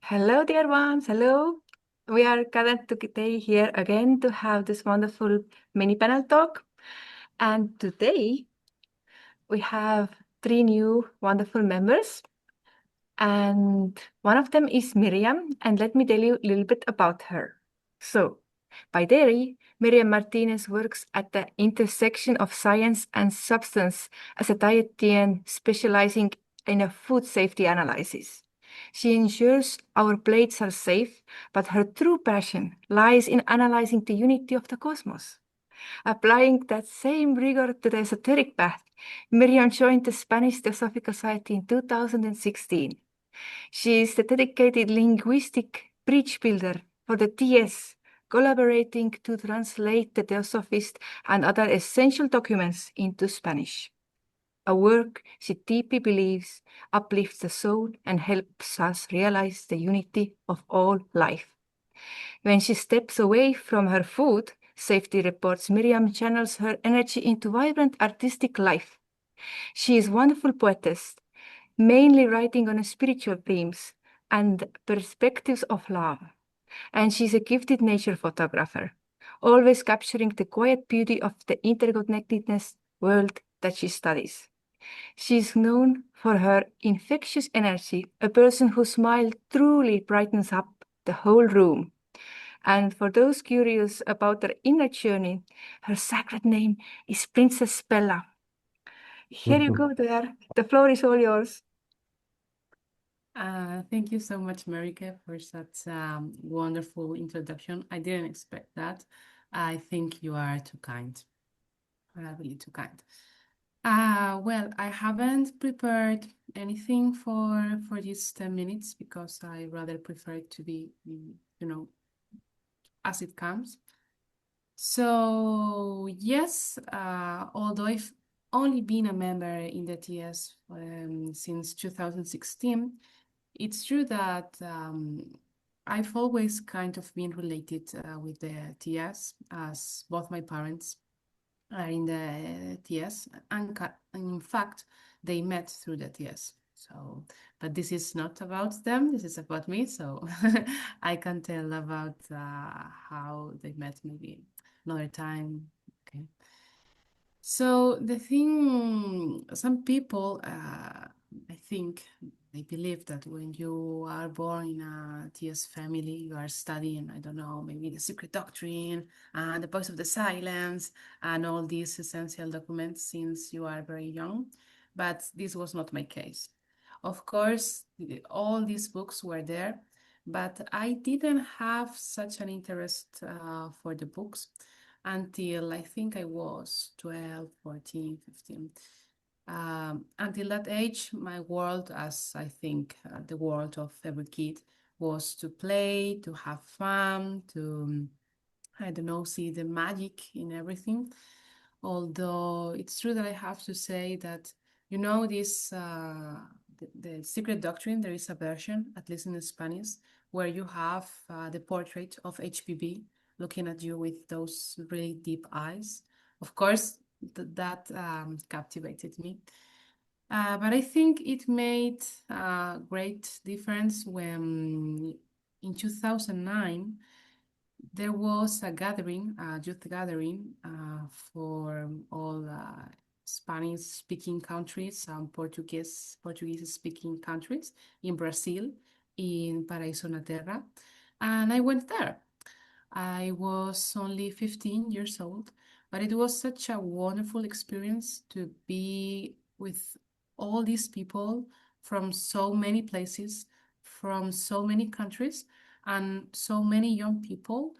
Hello, dear ones. Hello. We are gathered today here again to have this wonderful mini panel talk. And today we have three new wonderful members. And one of them is Miriam. And let me tell you a little bit about her. So, by day, Miriam Martinez works at the intersection of science and substance as a dietitian specializing in a food safety analysis. She ensures our plates are safe, but her true passion lies in analyzing the unity of the cosmos. Applying that same rigor to the esoteric path, Miriam joined the Spanish Theosophical Society in 2016. She is the dedicated linguistic bridge builder for the TS, collaborating to translate the Theosophist and other essential documents into Spanish. A work she deeply believes uplifts the soul and helps us realize the unity of all life. When she steps away from her food, safety reports Miriam channels her energy into vibrant artistic life. She is a wonderful poetess, mainly writing on spiritual themes and perspectives of love. And she's a gifted nature photographer, always capturing the quiet beauty of the interconnectedness world that she studies. She is known for her infectious energy, a person whose smile truly brightens up the whole room. And for those curious about her inner journey, her sacred name is Princess Bella. Here you go, there. The floor is all yours. Thank you so much, Marika, for such wonderful introduction. I didn't expect that. I think you are too kind, really too kind. Well, I haven't prepared anything for these 10 minutes because I rather prefer it to be, as it comes. So yes, although I've only been a member in the TS since 2016, it's true that I've always kind of been related with the TS, as both my parents are in the TS, and in fact, they met through the TS. So, but this is not about them, this is about me. So I can tell about how they met maybe another time. Okay. So the thing, some people, I think, they believe that when you are born in a TS family, you are studying, I don't know, maybe the secret doctrine and the voice of the silence and all these essential documents since you are very young. But this was not my case. Of course, all these books were there, but I didn't have such an interest for the books until I think I was 12, 14, 15. Until that age, my world, as I think the world of every kid, was to play, to have fun, to, I don't know, see the magic in everything. Although it's true that I have to say that, this, the secret doctrine, there is a version, at least in Spanish, where you have the portrait of HPV looking at you with those really deep eyes. Of course, that captivated me. But I think it made a great difference when in 2009 there was a gathering, a youth gathering for all Spanish-speaking countries and Portuguese-speaking countries in Brazil, in Paraíso na Terra, and I went there. I was only 15 years old, but it was such a wonderful experience to be with all these people from so many places, from so many countries, and so many young people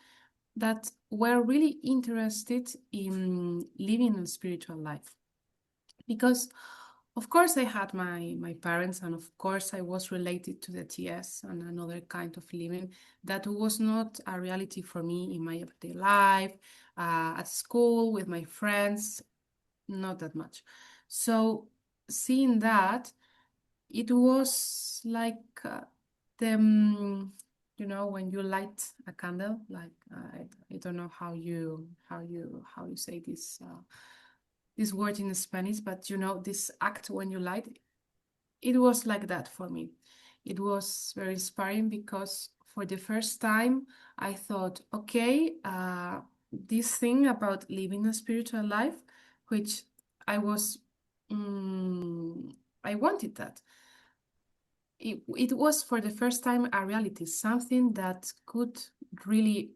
that were really interested in living a spiritual life. Because of course I had my parents, and of course I was related to the TS and another kind of living that was not a reality for me in my everyday life, at school, with my friends, not that much. So seeing that, it was like when you light a candle, like I don't know how you say this word in Spanish, but this act when you light, it was like that for me. It was very inspiring because for the first time I thought, okay, this thing about living a spiritual life, which I was, I wanted that. It was for the first time a reality, something that could really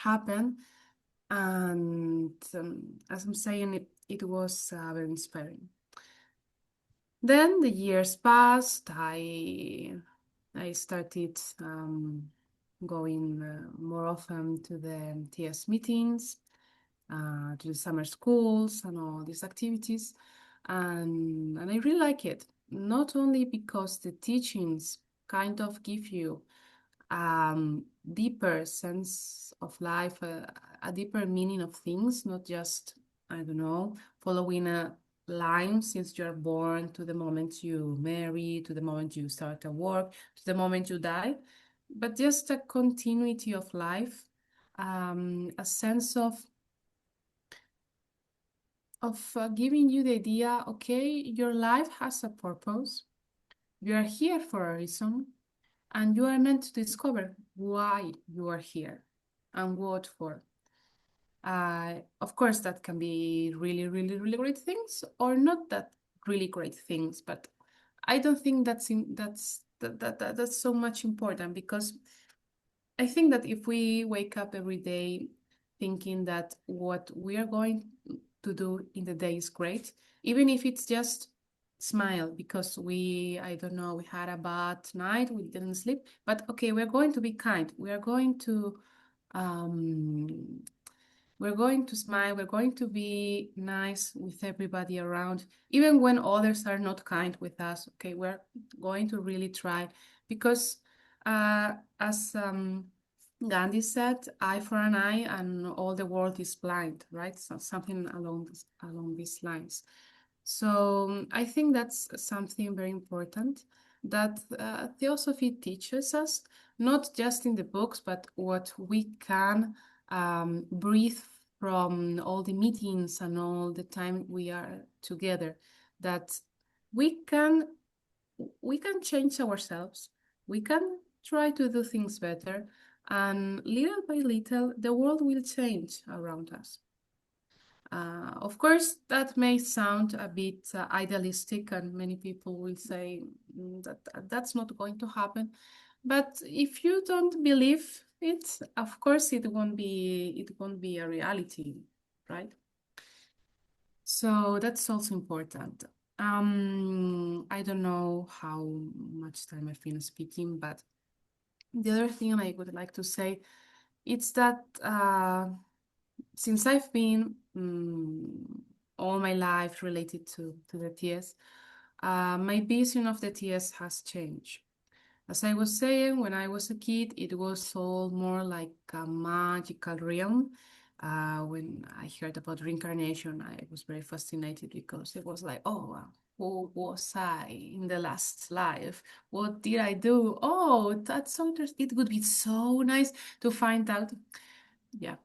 happen. And as I'm saying, it was very inspiring. Then the years passed. I started going more often to the TS meetings, to the summer schools and all these activities. And I really like it, not only because the teachings kind of give you deeper sense of life, a deeper meaning of things, not just, I don't know, following a line since you're born to the moment you marry, to the moment you start a work, to the moment you die, but just a continuity of life, a sense of giving you the idea, okay, your life has a purpose. You are here for a reason, and you are meant to discover why you are here and what for. Of course, that can be really, really, really great things, or not that really great things. But I don't think that's so much important, because I think that if we wake up every day thinking that what we are going to do in the day is great, even if it's just smile because I don't know, we had a bad night, we didn't sleep, but okay, we're going to be kind. Um, we're going to smile, we're going to be nice with everybody around, even when others are not kind with us. Okay, we're going to really try, because as Gandhi said, eye for an eye and all the world is blind, right? So something along these lines. So I think that's something very important that Theosophy teaches us, not just in the books, but what we can breathe from all the meetings and all the time we are together, that we can we can change ourselves, we can try to do things better, and little by little the world will change around us. Of course, that may sound a bit idealistic, and many people will say that that's not going to happen. But if you don't believe it, of course, it won't be a reality, right? So that's also important. I don't know how much time I've been speaking, but the other thing I would like to say is that since I've been all my life related to the TS, my vision of the TS has changed. As I was saying, when I was a kid, it was all more like a magical realm. When I heard about reincarnation, I was very fascinated, because it was like, oh, wow, who was I in the last life? What did I do? Oh, that's so interesting. It would be so nice to find out. Yeah.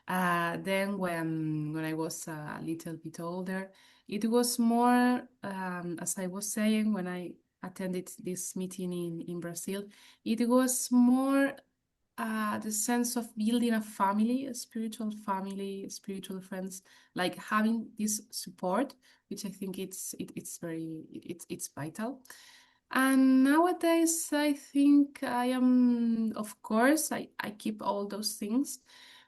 Then when I was a little bit older, it was more, as I was saying, when I attended this meeting in Brazil, it was more the sense of building a family, spiritual friends, like having this support, which I think it's very it's vital. And nowadays, I think I am, of course, I keep all those things,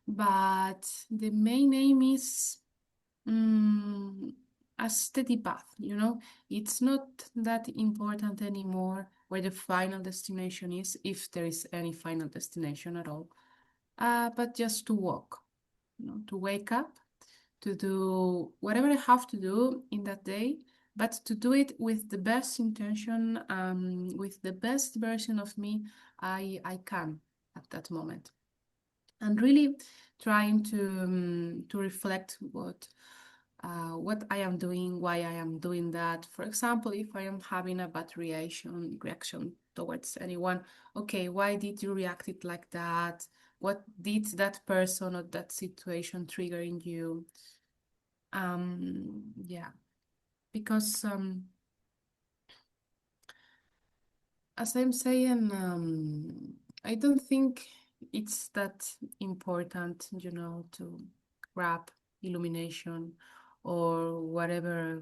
but the main aim is mm, a steady path, you know? It's not that important anymore where the final destination is, if there is any final destination at all, but just to walk, to wake up, to do whatever I have to do in that day, but to do it with the best intention, with the best version of me I can at that moment, and really trying to reflect what I am doing, why I am doing that. For example, if I am having a bad reaction towards anyone, okay, why did you react it like that? What did that person or that situation trigger in you? Yeah, because as I'm saying, I don't think it's that important, to grab illumination or whatever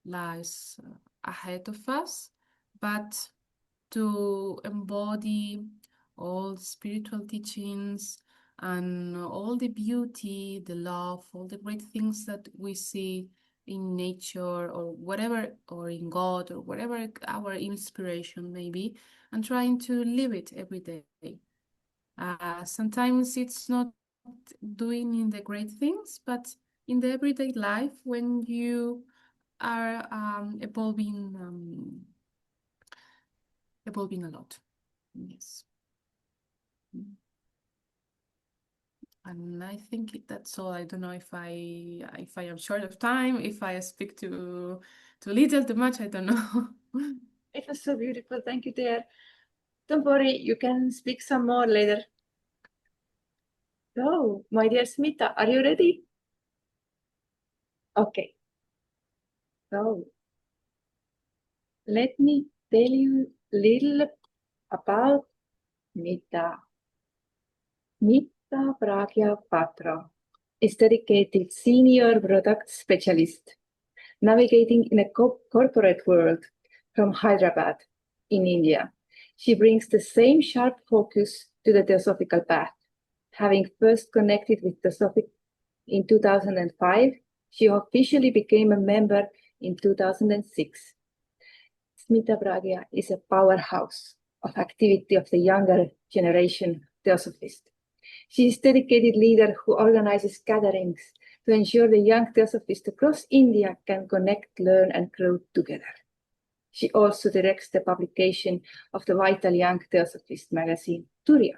lies ahead of us, but to embody all spiritual teachings and all the beauty, the love, all the great things that we see in nature or whatever, or in God or whatever our inspiration may be, and trying to live it every day. Sometimes it's not doing in the great things, but in the everyday life when you are evolving a lot. Yes. And I think that's all. I don't know if I am short of time, if I speak too little, too much, I don't know. It was so beautiful. Thank you, dear. Don't worry, you can speak some more later. So, my dear Smita, are you ready? Okay. So, let me tell you a little about Smita. Smita Pragya Patra is dedicated senior product specialist, navigating in a corporate world from Hyderabad in India. She brings the same sharp focus to the Theosophical path. Having first connected with Theosophic in 2005, she officially became a member in 2006. Smita Pragya is a powerhouse of activity of the younger generation Theosophist. She is a dedicated leader who organizes gatherings to ensure the young Theosophists across India can connect, learn, and grow together. She also directs the publication of the vital young Theosophist magazine, Turiya.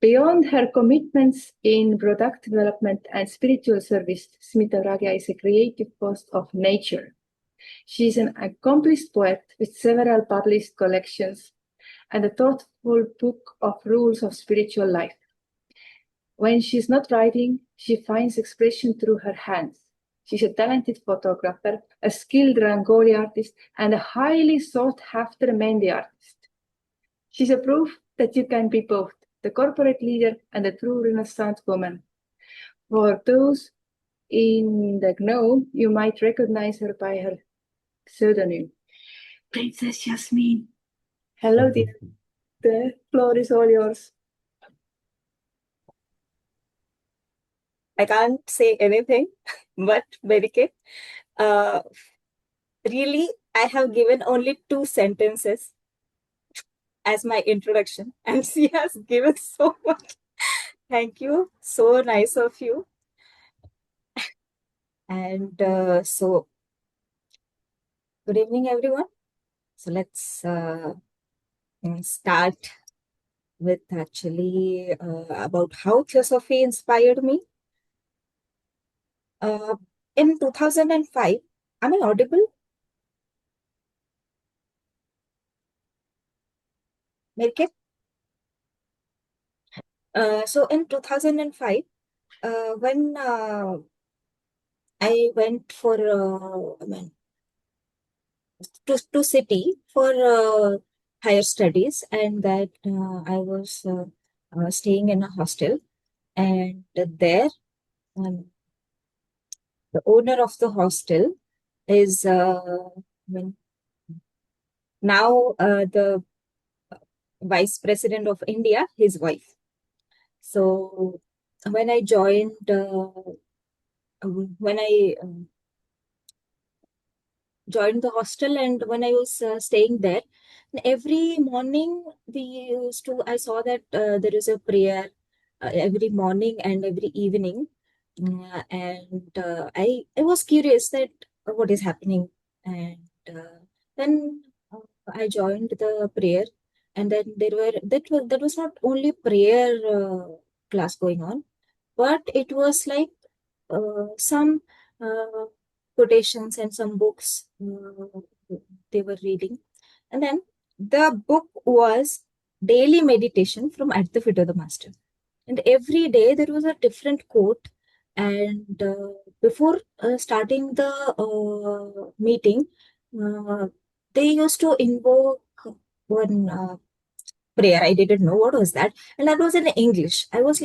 Beyond her commitments in product development and spiritual service, Smita Pragya is a creative force of nature. She is an accomplished poet with several published collections and a thoughtful book of rules of spiritual life. When she's not writing, she finds expression through her hands. She's a talented photographer, a skilled Rangoli artist, and a highly sought-after Mehndi artist. She's a proof that you can be both the corporate leader and a true Renaissance woman. For those in the know, you might recognize her by her pseudonym, Princess Yasmin. Hello, dear. The floor is all yours. I can't say anything, but Berike, really, I have given only 2 sentences as my introduction, and she has given so much. Thank you. So nice of you. And so, good evening, everyone. So let's start with actually about how Theosophy inspired me. In 2005, am I audible? Berike? So in 2005, when I went for to city for higher studies, and that I was staying in a hostel, and there the owner of the hostel is now the vice president of India, his wife. So when I joined, when I joined the hostel, and when I was staying there, every morning I saw that there is a prayer every morning and every evening. And I was curious that what is happening. And then I joined the prayer, and then that was not only prayer class going on, but it was like some quotations and some books they were reading. And then the book was Daily Meditation from At the Feet of the Master. And every day there was a different quote. And before starting the meeting, they used to invoke one prayer. I didn't know what was that, and that was in English. I was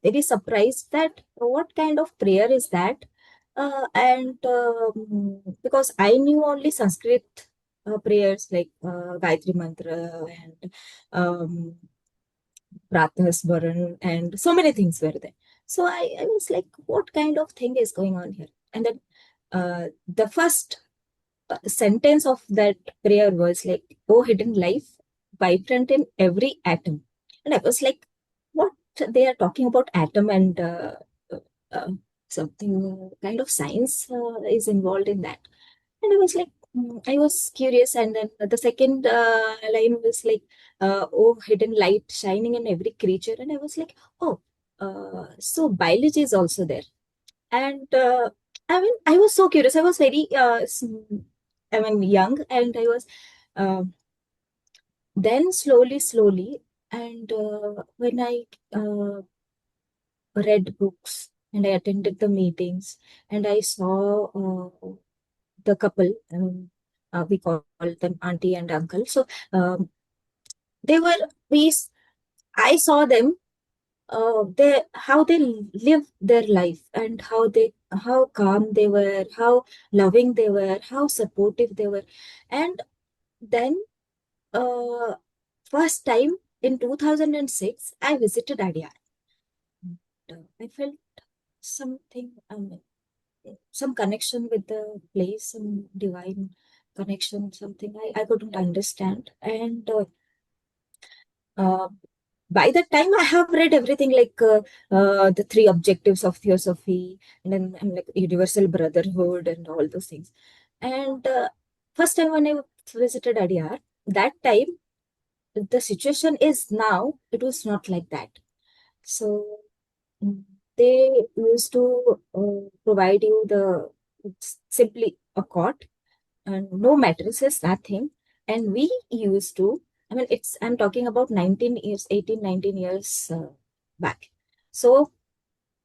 very surprised that what kind of prayer is that, and because I knew only Sanskrit prayers like Gayatri Mantra and um, Pratahasmaran and so many things were there. So I was like, what kind of thing is going on here? And then the first sentence of that prayer was like, "Oh, hidden life, vibrant in every atom." And I was like, what they are talking about atom and uh, something kind of science is involved in that. And I was like, I was curious. And then the second line was like, "Oh, hidden light shining in every creature." And I was like, oh, so biology is also there. And I mean, I was so curious. I was very, I mean, young, and I was then slowly, and when I read books and I attended the meetings, and I saw the couple, we call them auntie and uncle. So they were, we, I saw them they how they live their life, and how calm they were, how loving they were, how supportive they were. And then uh, first time in 2006 I visited Adyar. I felt something, some connection with the place, some divine connection, something I couldn't understand. And uh, by that time I have read everything, like the three objectives of theosophy, and then I'm like universal brotherhood and all those things. And first time when I visited Adyar, that time the situation is now, it was not like that. So mm, they used to provide you the simply a cot and no mattresses, nothing. And we used to, I mean, I'm talking about 19 years, 18, 19 years back. So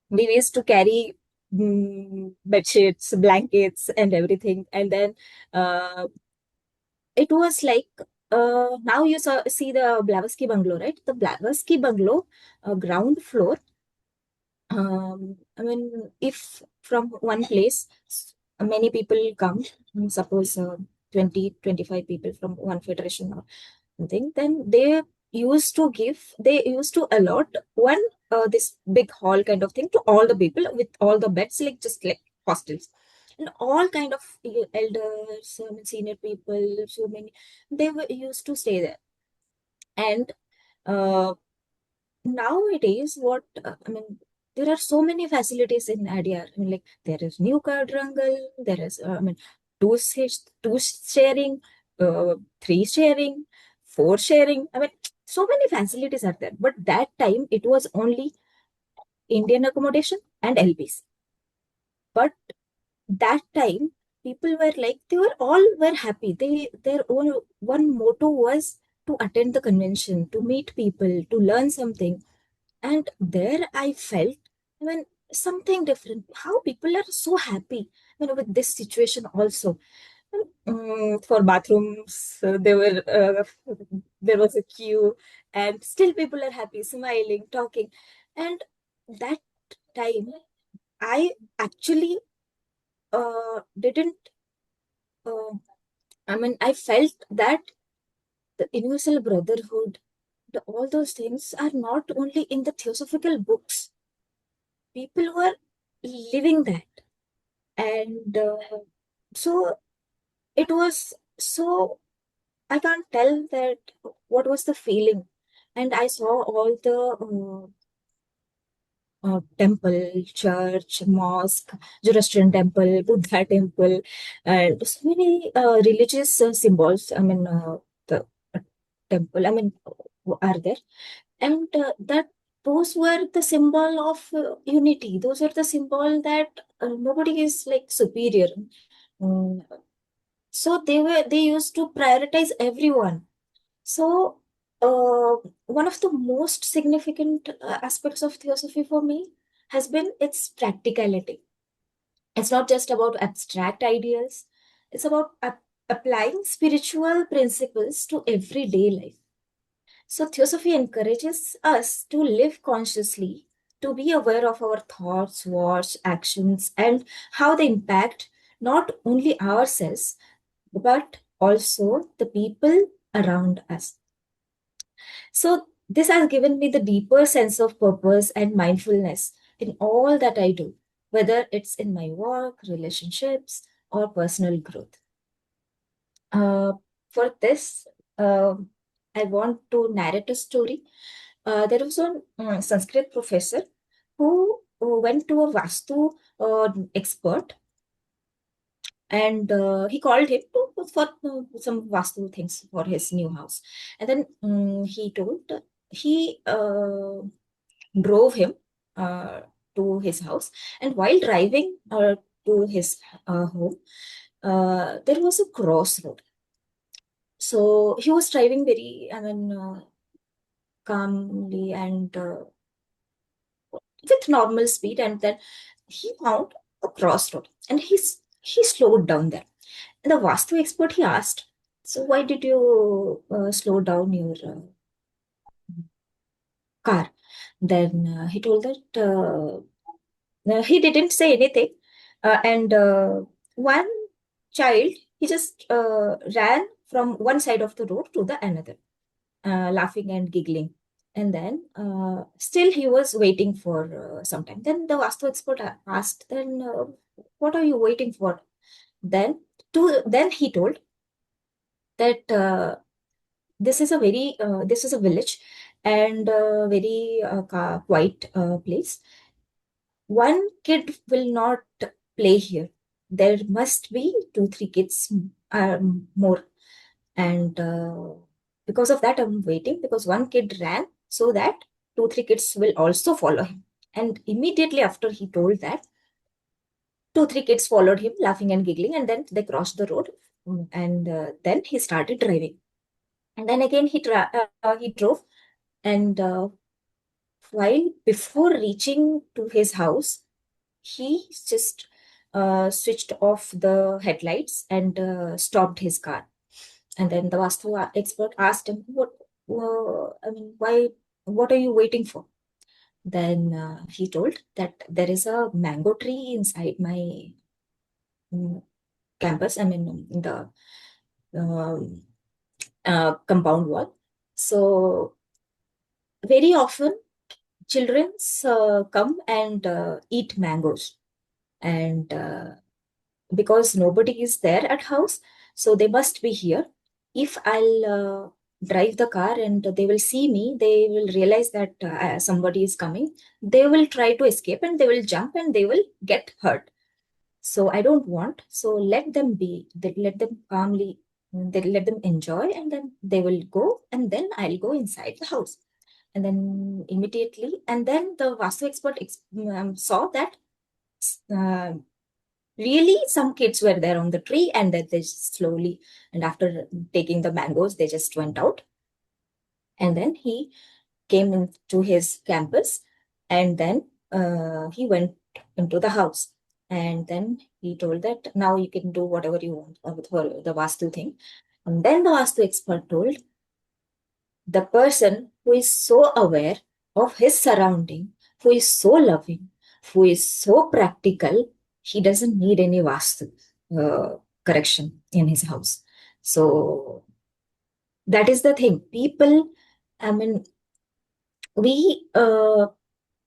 we used to carry bed sheets, blankets, and everything. And then it was like, now see the Blavatsky bungalow, right? The Blavatsky bungalow, ground floor. I mean, if from one place, many people come, suppose 20, 25 people from one federation or something, then they used to allot one, this big hall kind of thing to all the people with all the beds, like just like hostels. And all kind of elders, senior people, so many, they were used to stay there. And uh, nowadays, I mean, there are so many facilities in Adyar. I mean, like there is new quadrangle, there is, I mean, two sharing, three sharing, four sharing. I mean, so many facilities are there. But that time it was only Indian accommodation and LPs. But that time people were like, they were all were happy. Their own one motto was to attend the convention, to meet people, to learn something. And there I felt, I mean, something different. How people are so happy, with this situation also. For bathrooms, there was a queue, and still people are happy, smiling, talking. And that time, I actually didn't. Uh, I mean, I felt that the universal brotherhood, all those things are not only in the theosophical books. People were living that. And so it was so, I can't tell that what was the feeling. And I saw all the temple, church, mosque, Zoroastrian temple, Buddha temple, and so many religious symbols. I mean, the temple, I mean, are there. And that those were the symbol of unity. Those are the symbol that nobody is like superior. Mm, so they used to prioritize everyone. So one of the most significant aspects of theosophy for me has been its practicality. It's not just about abstract ideas. It's about applying spiritual principles to everyday life. So Theosophy encourages us to live consciously, to be aware of our thoughts, words, actions, and how they impact not only ourselves, but also the people around us. So this has given me the deeper sense of purpose and mindfulness in all that I do, whether it's in my work, relationships, or personal growth. For this, I want to narrate a story. There was a Sanskrit professor who went to a Vastu expert, and he called him for some Vastu things for his new house. And then he drove him uh, to his house, and while driving to his home, there was a crossroad. So he was driving very, calmly and with normal speed, and then he found a crossroad, and he slowed down there. And the Vastu expert, he asked, "So why did you slow down your car?" Then he told that he didn't say anything, and one child, he just ran from one side of the road to the another, laughing and giggling. And then still he was waiting for some time. Then the Vastu expert asked, then what are you waiting for? Then he told that this is a village and very quiet place. One kid will not play here. There must be 2, 3 kids more. And because of that, I'm waiting, because one kid ran so that 2, 3 kids will also follow him. And immediately after he told that, 2, 3 kids followed him, laughing and giggling, and then they crossed the road. And then he started driving. And then again he drove, and while before reaching to his house, he just switched off the headlights and stopped his car. And then the Vastu expert asked him, why, what are you waiting for? Then he told that there is a mango tree inside my campus, the compound wall. So very often children come and eat mangoes. And because nobody is there at house, so they must be here. If I'll drive the car and they will see me, they will realize that somebody is coming. They will try to escape and they will jump and they will get hurt. So I don't want. So let them be. Let them calmly. Let them enjoy, and then they will go, and then I'll go inside the house. And then immediately, and then the Vastu expert saw that really some kids were there on the tree, and then they slowly, and after taking the mangoes, they just went out. And then he came into his campus, and then he went into the house. And then he told that now you can do whatever you want with the Vastu thing. And then the Vastu expert told, the person who is so aware of his surrounding, who is so loving, who is so practical, he doesn't need any Vastu correction in his house. So that is the thing. People, we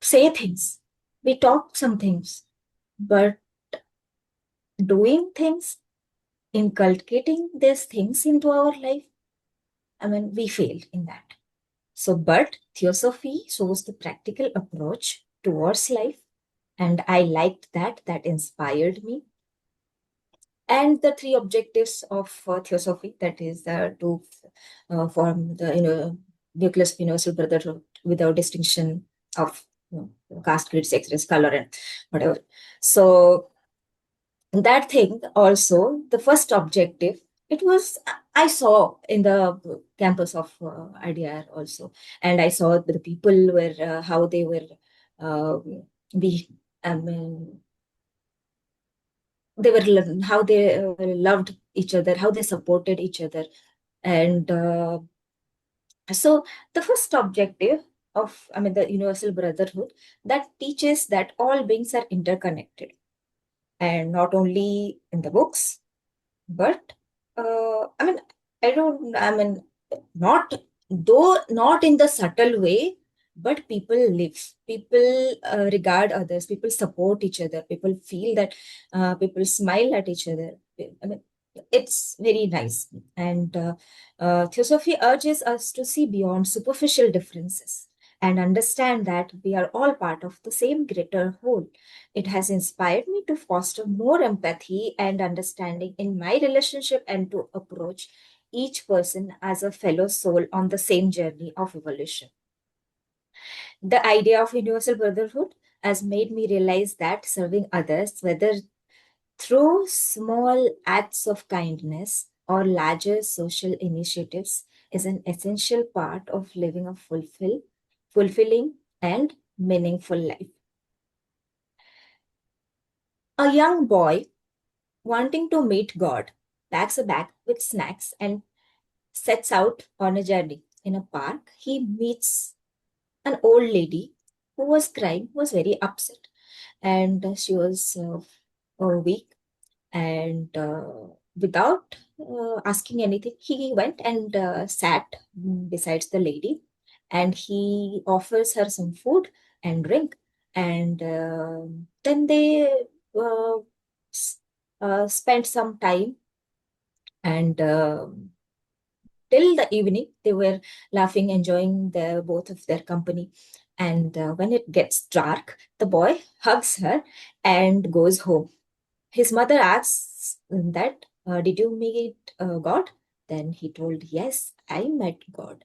say things, we talk some things, but doing things, inculcating these things into our life, we fail in that. So, but Theosophy shows the practical approach towards life, and I liked that. That inspired me. And the 3 objectives of Theosophy, that is to form the nucleus universal brotherhood without distinction of caste, creed, sex, race, color, and whatever. So that thing also, the first objective, it was, I saw in the campus of IDR also, and I saw the people were how they were be they were how they loved each other, how they supported each other. And so the first objective of, the universal brotherhood, that teaches that all beings are interconnected, and not only in the books, but I don't, not, though not in the subtle way, but people live, people regard others, people support each other, people feel that, people smile at each other. I mean, it's very nice. And Theosophy urges us to see beyond superficial differences and understand that we are all part of the same greater whole. It has inspired me to foster more empathy and understanding in my relationship and to approach each person as a fellow soul on the same journey of evolution. The idea of universal brotherhood has made me realize that serving others, whether through small acts of kindness or larger social initiatives, is an essential part of living a fulfilling, and meaningful life. A young boy wanting to meet God packs a bag with snacks and sets out on a journey. In a park, he meets an old lady who was crying, was very upset, and she was weak. And without asking anything, he went and sat besides the lady, and he offers her some food and drink. And then they uh, spent some time, and till the evening they were laughing, enjoying both of their company. And when it gets dark, the boy hugs her and goes home. His mother asks that, did you meet God? Then he told, yes, I met God.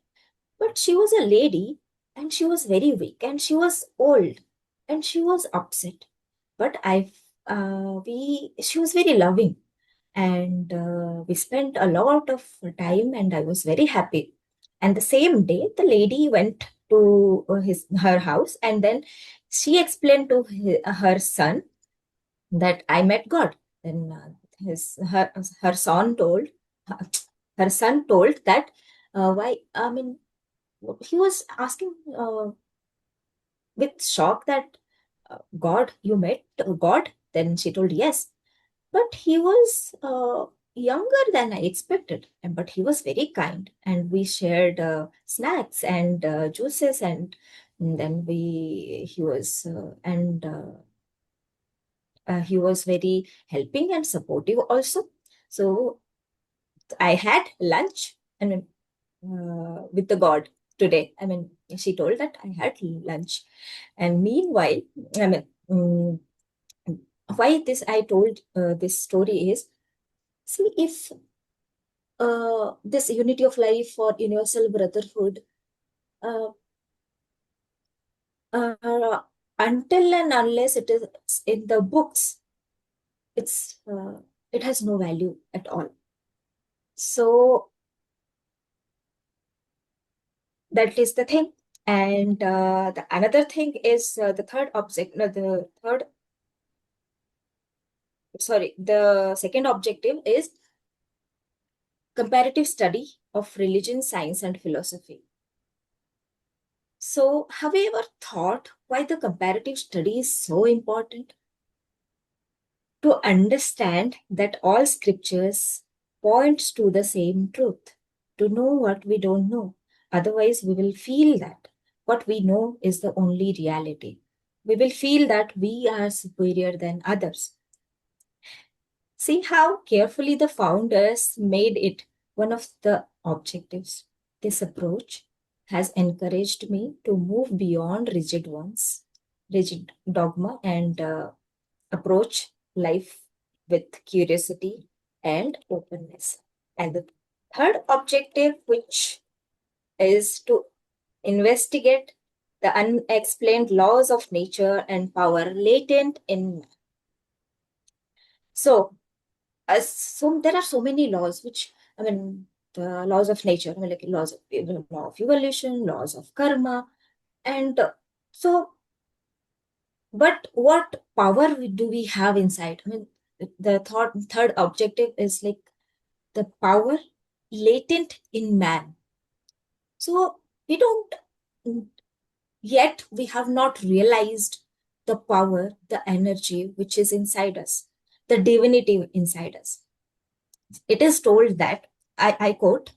But she was a lady, and she was very weak, and she was old, and she was upset. But she was very loving, and we spent a lot of time, and I was very happy. And the same day, the lady went to her house, and then she explained to her son that I met God. Then her son told her son told that, why? I mean, he was asking with shock that, God, you met God? Then she told yes, but he was younger than I expected, and but he was very kind, and we shared snacks and juices, and then he was very helping and supportive also. So I had lunch, with the God today. She told that I had lunch, and meanwhile, I mean, why this I told this story is, see, if this unity of life or universal brotherhood, uh, until and unless it is in the books, it has no value at all. So that is the thing. And the another thing is the third object, no, the second objective is comparative study of religion, science, and philosophy. So, have you ever thought why the comparative study is so important? To understand that all scriptures points to the same truth, to know what we don't know. Otherwise, we will feel that what we know is the only reality. We will feel that we are superior than others. See how carefully the founders made it one of the objectives. This approach has encouraged me to move beyond rigid dogma, and approach life with curiosity and openness. And the third objective, which is to investigate the unexplained laws of nature and power latent in man. So there are so many laws, which, the laws of nature, like law of evolution, laws of karma, and so, but what power do we have inside? The third objective is like the power latent in man. So we don't, yet we have not realized the power, the energy which is inside us, the divinity inside us. It is told that, I quote,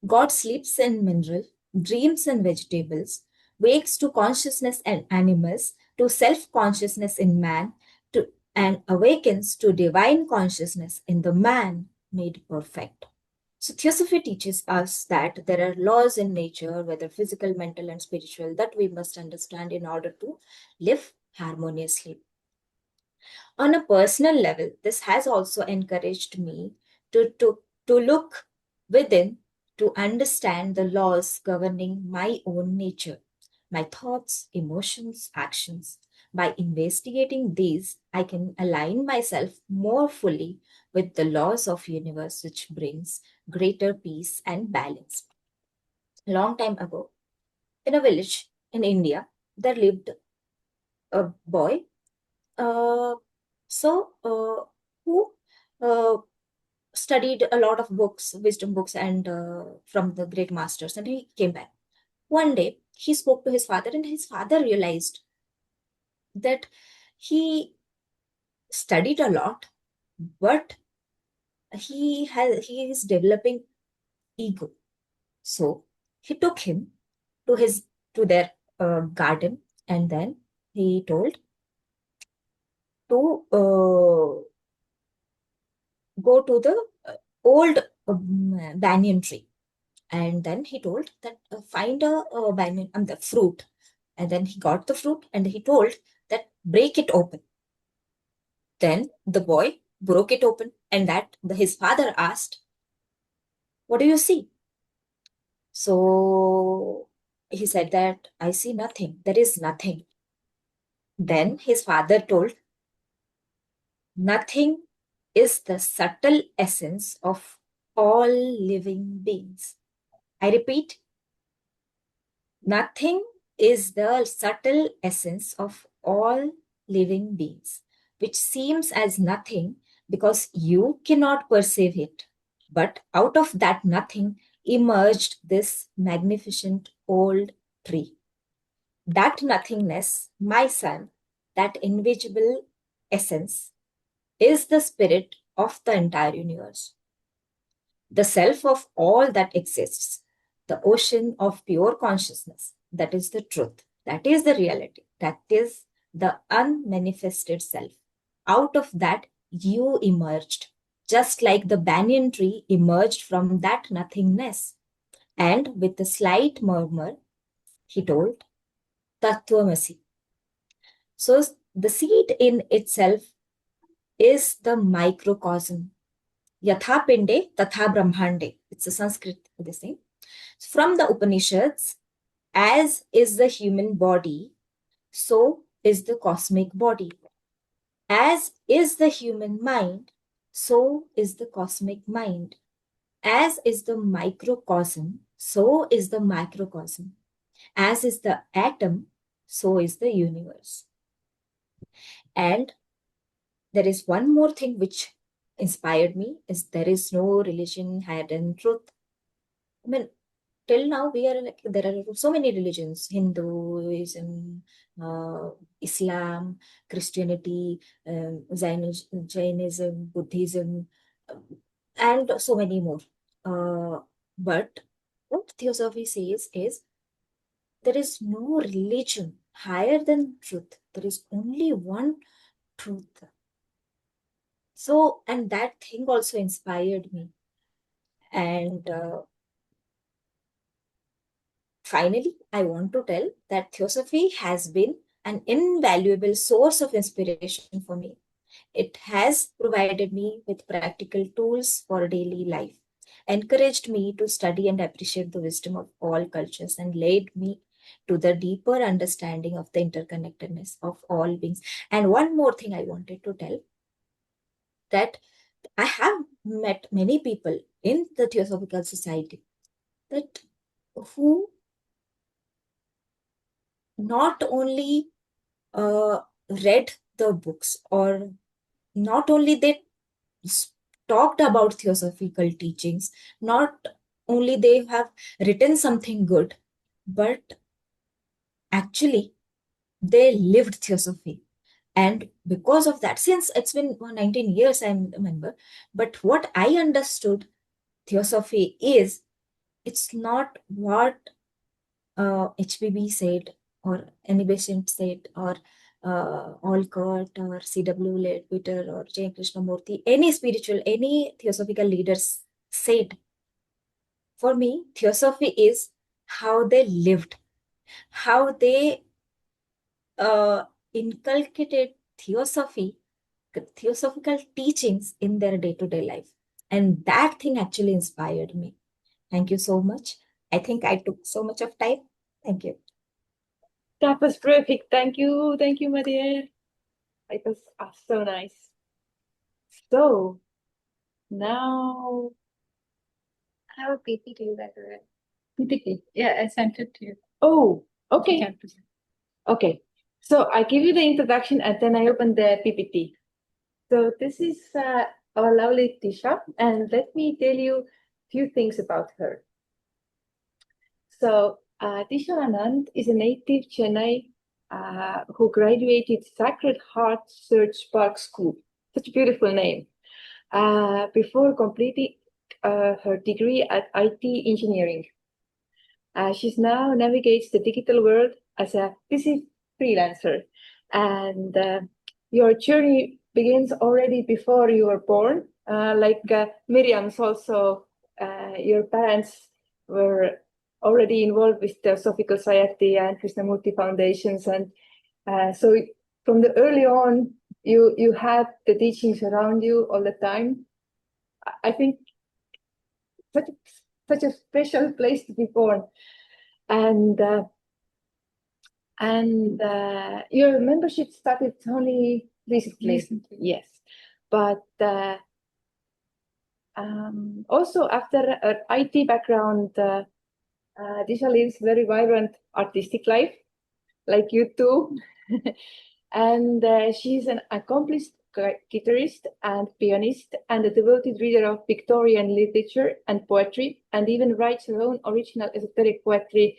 God sleeps in mineral, dreams in vegetables, wakes to consciousness in animals, to self-consciousness in man, and awakens to divine consciousness in the man made perfect. So Theosophy teaches us that there are laws in nature, whether physical, mental, and spiritual, that we must understand in order to live harmoniously. On a personal level, this has also encouraged me to look within, to understand the laws governing my own nature, my thoughts, emotions, actions. By investigating these, I can align myself more fully with the laws of universe, which brings greater peace and balance. Long time ago, in a village in India, there lived a boy uh, who uh, studied a lot of books, wisdom books, and from the great masters, and he came back. One day, he spoke to his father, and his father realized that he studied a lot, but he is developing ego. So he took him to their garden, and then he told to go to the old banyan tree. And then he told that find a banyan, the fruit. And then he got the fruit and he told that break it open. Then the boy broke it open, and his father asked, "What do you see?" So he said that I see nothing. There is nothing. Then his father told, nothing is the subtle essence of all living beings. I repeat, nothing is the subtle essence of all living beings, which seems as nothing because you cannot perceive it. But out of that nothing emerged this magnificent old tree. That nothingness, my son, that invisible essence, is the spirit of the entire universe, the self of all that exists, the ocean of pure consciousness. That is the truth. That is the reality. That is the unmanifested self. Out of that, you emerged, just like the banyan tree emerged from that nothingness. And with a slight murmur, he told, Tattvamasi. So the seed in itself is the microcosm. Yatha Pinde, Tatha Brahmande. It's a Sanskrit, this thing. From the Upanishads, as is the human body, so is the cosmic body. As is the human mind, so is the cosmic mind. As is the microcosm, so is the macrocosm. As is the atom, so is the universe. And there is one more thing which inspired me, is there is no religion higher than truth. I mean, till now we are like, there are so many religions: Hinduism, Islam, Christianity, Jainism, Buddhism, and so many more. But what Theosophy says is there is no religion higher than truth. There is only one truth. So, and that thing also inspired me. And finally, I want to tell that Theosophy has been an invaluable source of inspiration for me. It has provided me with practical tools for daily life, encouraged me to study and appreciate the wisdom of all cultures, and led me to the deeper understanding of the interconnectedness of all beings. And one more thing I wanted to tell, that I have met many people in the Theosophical Society that who not only read the books or not only they talked about theosophical teachings, not only they have written something good, but actually they lived theosophy. And because of that, since it's been 19 years, I'm a member, but what I understood theosophy is, it's not what HPB said, or any patient said, or Olcott, or C.W. Leadbeater, or J. Krishnamurti, any spiritual, any theosophical leaders said. For me, theosophy is how they lived, how they inculcated theosophical teachings in their day-to-day life. And that thing actually inspired me. Thank you so much. I think I took so much of time. Thank you. That was perfect. Thank you, Maria. It was so nice. So now I have a PPT that I read. PPT. Yeah, I sent it to you. Oh, You okay. can present. Okay. So I give you the introduction and then I open the PPT. So this is our lovely Tisha, and let me tell you a few things about her. So Tisha Anand is a native Chennai who graduated Sacred Heart Search Park School. Such a beautiful name. Before completing her degree at IT engineering. She's now navigates the digital world as a busy freelancer. And your journey begins already before you were born. Like Miriam's also, your parents were already involved with the Theosophical Society and Krishnamurti Foundations. And so from the early on, you had the teachings around you all the time. I think such a special place to be born. And your membership started only recently. Yes, but also after an IT background, Tisha lives very vibrant artistic life, like you too. And she's an accomplished guitarist and pianist, and a devoted reader of Victorian literature and poetry, and even writes her own original esoteric poetry,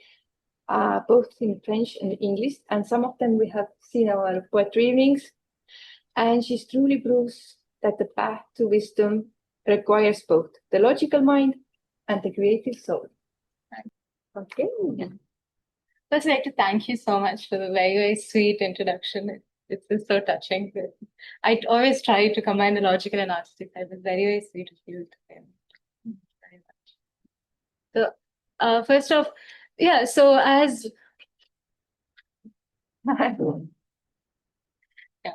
both in French and English, and some of them we have seen our poetry evenings. And she truly proves that the path to wisdom requires both the logical mind and the creative soul. Okay. Yeah. First, I'd like to thank you so much for the very, very sweet introduction. It's been so touching. I always try to combine the logical and artistic side. It was very, very sweet of you to say. Very much. So, first off, yeah, so as yeah.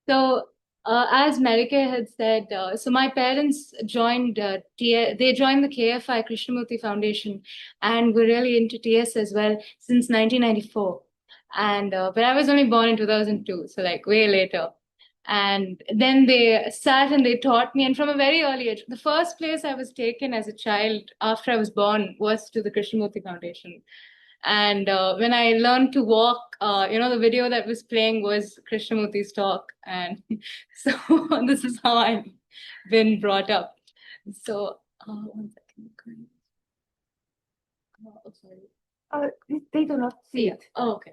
So, as Marika had said, so my parents joined, they joined the KFI Krishnamurti Foundation, and were really into TS as well since 1994. And but I was only born in 2002, so like way later. And then they sat and they taught me, and from a very early age, the first place I was taken as a child after I was born was to the Krishnamurti Foundation. And when I learned to walk, the video that was playing was Krishnamurti's talk. And so this is how I've been brought up. So, 1 second. Oh, sorry. They do not see it. Oh, okay.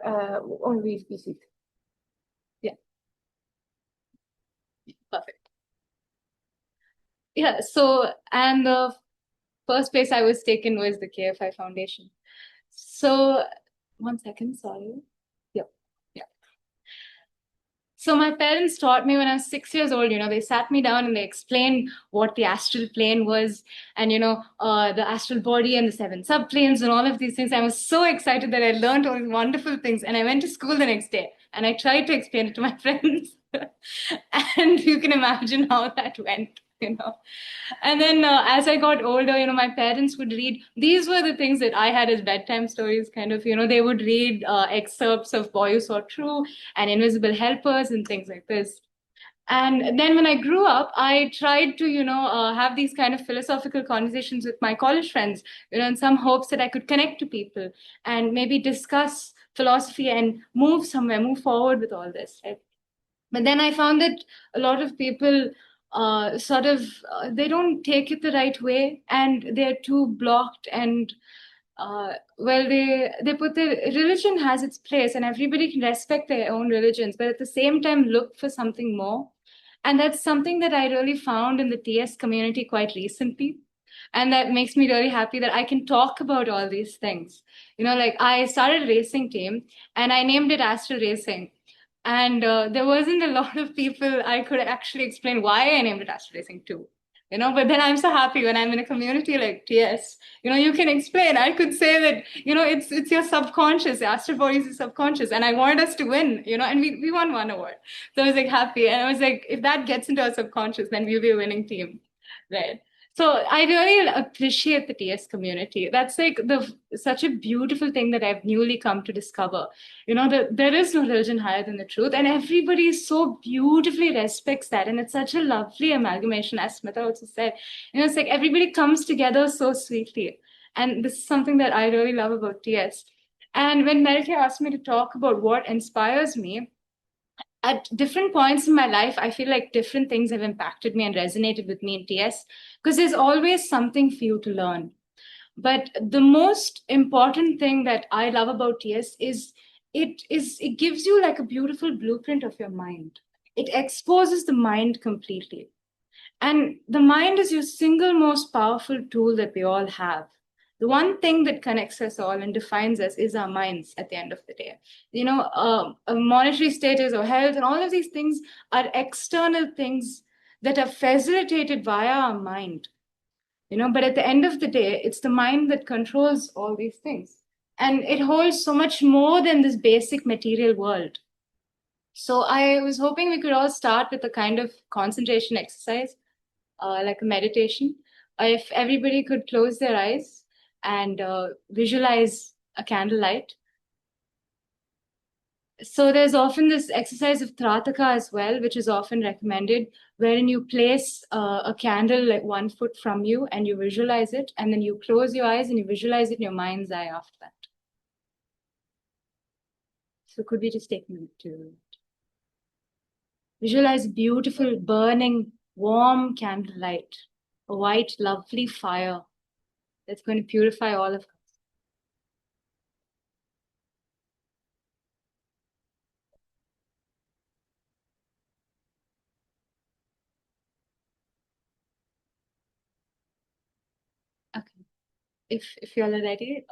Only we see it. Yeah. Perfect. Yeah, so, and the first place I was taken was the KFI Foundation. So, 1 second, sorry. Yep. Yeah. So my parents taught me when I was 6 years old, they sat me down and they explained what the astral plane was, and, the astral body and the 7 subplanes and all of these things. I was so excited that I learned all these wonderful things. And I went to school the next day and I tried to explain it to my friends. And you can imagine how that went. And then as I got older, my parents would read. These were the things that I had as bedtime stories, kind of, they would read excerpts of Boy Who Saw True and Invisible Helpers and things like this. And then when I grew up, I tried to, have these kind of philosophical conversations with my college friends, in some hopes that I could connect to people and maybe discuss philosophy and move somewhere, move forward with all this, right? But then I found that a lot of people they don't take it the right way, and they're too blocked, and they put their religion has its place, and everybody can respect their own religions, but at the same time look for something more. And that's something that I really found in the TS community quite recently. And that makes me really happy that I can talk about all these things. Like I started a racing team and I named it Astral Racing. And there wasn't a lot of people I could actually explain why I named it Astral Racing too. But then I'm so happy when I'm in a community like TS, you can explain. I could say that, it's your subconscious, the astral body is your subconscious. And I wanted us to win, and we won one award. So I was like happy. And I was like, if that gets into our subconscious, then we'll be a winning team, right? So I really appreciate the TS community. That's like such a beautiful thing that I've newly come to discover. That there is no religion higher than the truth, and everybody so beautifully respects that. And it's such a lovely amalgamation, as Smita also said. It's like everybody comes together so sweetly. And this is something that I really love about TS. And when Melke asked me to talk about what inspires me, at different points in my life, I feel like different things have impacted me and resonated with me in TS, because there's always something for you to learn. But the most important thing that I love about TS is it gives you like a beautiful blueprint of your mind. It exposes the mind completely. And the mind is your single most powerful tool that we all have. The one thing that connects us all and defines us is our minds at the end of the day. A monetary status or health and all of these things are external things that are facilitated via our mind. But at the end of the day, it's the mind that controls all these things. And it holds so much more than this basic material world. So I was hoping we could all start with a kind of concentration exercise, like a meditation. If everybody could close their eyes and visualize a candlelight. So there's often this exercise of Trataka as well, which is often recommended, wherein you place a candle like 1 foot from you and you visualize it, and then you close your eyes and you visualize it in your mind's eye after that. So could we just take a minute to visualize beautiful, burning, warm candlelight, a white, lovely fire that's going to purify all of us. Okay. If you all are ready,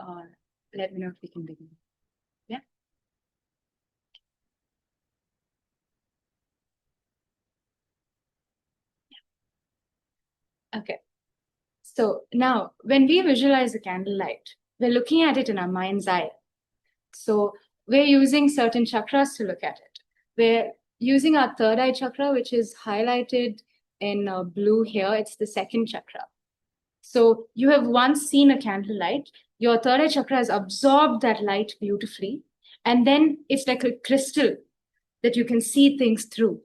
let me know if we can begin. Yeah. Okay. So now, when we visualize a candlelight, we're looking at it in our mind's eye. So we're using certain chakras to look at it. We're using our third eye chakra, which is highlighted in blue here. It's the second chakra. So you have once seen a candlelight. Your third eye chakra has absorbed that light beautifully. And then it's like a crystal that you can see things through.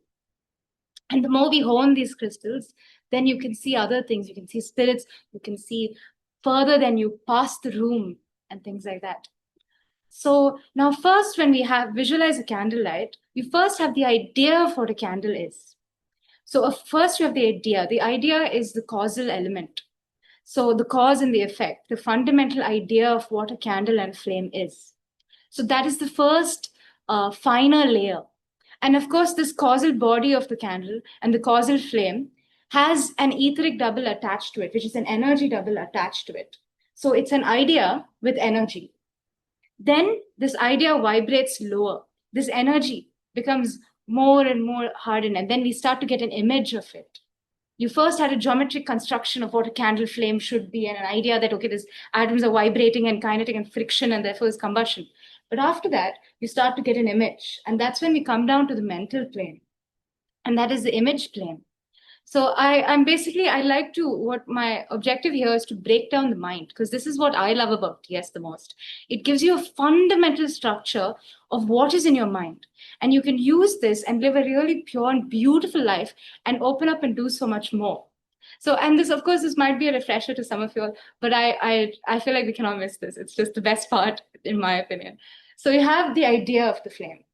And the more we hone these crystals, then you can see other things. You can see spirits. You can see further than you pass the room and things like that. So now first, when we have visualize a candlelight, we first have the idea of what a candle is. So first we have the idea. The idea is the causal element. So the cause and the effect, the fundamental idea of what a candle and flame is. So that is the first finer layer. And of course, this causal body of the candle and the causal flame has an etheric double attached to it, which is an energy double attached to it. So it's an idea with energy. Then this idea vibrates lower. This energy becomes more and more hardened, and then we start to get an image of it. You first had a geometric construction of what a candle flame should be, and an idea that, okay, these atoms are vibrating and kinetic and friction, and therefore is combustion. But after that, you start to get an image. And that's when we come down to the mental plane. And that is the image plane. So what my objective here is to break down the mind, because this is what I love about TS the most. It gives you a fundamental structure of what is in your mind. And you can use this and live a really pure and beautiful life and open up and do so much more. So, and this, of course, this might be a refresher to some of you all, but I feel like we cannot miss this. It's just the best part, in my opinion. So you have the idea of the flame.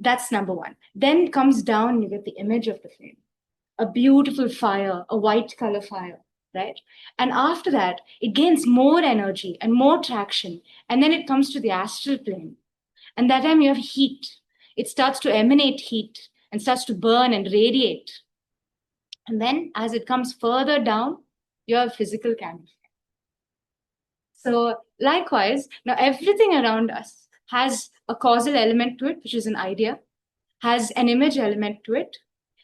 That's number one. Then it comes down and you get the image of the flame. A beautiful fire, a white color fire, right? And after that, it gains more energy and more traction. And then it comes to the astral plane. And that time you have heat. It starts to emanate heat and starts to burn and radiate. And then as it comes further down, you have physical candle. So likewise, now everything around us has a causal element to it, which is an idea, has an image element to it,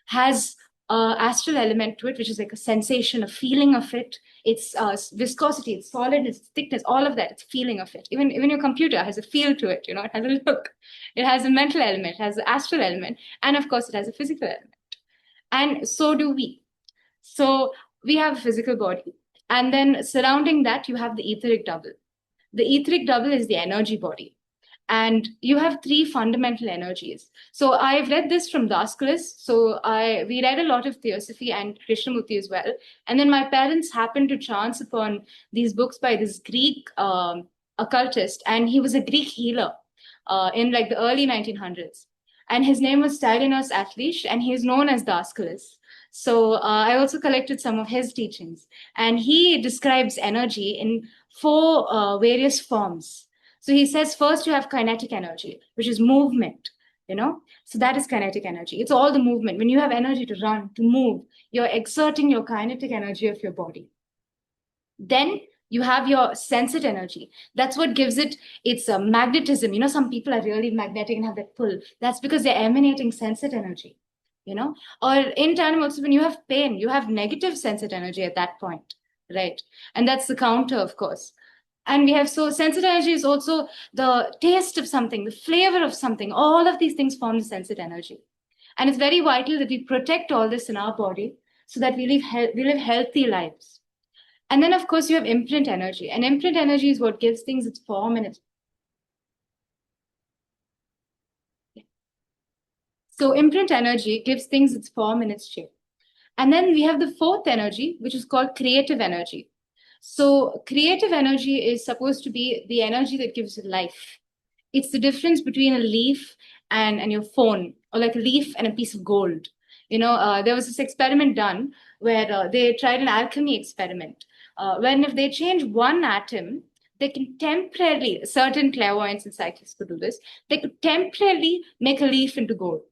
has an astral element to it, which is like a sensation, a feeling of it. It's viscosity, it's solidness, it's thickness, all of that, it's feeling of it. Even your computer has a feel to it, it has a look. It has a mental element, it has an astral element, and of course it has a physical element. And so do we. So we have a physical body. And then surrounding that, you have the etheric double. The etheric double is the energy body. And you have three fundamental energies. So I've read this from Daskalis. So we read a lot of Theosophy and Krishnamurti as well. And then my parents happened to chance upon these books by this Greek occultist. And he was a Greek healer in like the early 1900s. And his name was Stylianos Atlish, and he is known as Daskalis. So I also collected some of his teachings. And he describes energy in four various forms. So he says, first you have kinetic energy, which is movement, So that is kinetic energy. It's all the movement. When you have energy to run, to move, you're exerting your kinetic energy of your body. Then you have your sensate energy. That's what gives it its magnetism. Some people are really magnetic and have that pull. That's because they're emanating sensate energy, Or in tandem also, when you have pain, you have negative sensate energy at that point, right? And that's the counter, of course. And we have, so sensate energy is also the taste of something, the flavor of something. All of these things form the sensate energy. And it's very vital that we protect all this in our body so that we live healthy lives. And then, of course, you have imprint energy. And imprint energy is what gives things its form and its... So imprint energy gives things its form and its shape. And then we have the fourth energy, which is called creative energy. So creative energy is supposed to be the energy that gives life. It's the difference between a leaf and your phone, or like a leaf and a piece of gold. There was this experiment done where they tried an alchemy experiment. When if they change one atom, they can temporarily, certain clairvoyants and psychics could do this, they could temporarily make a leaf into gold.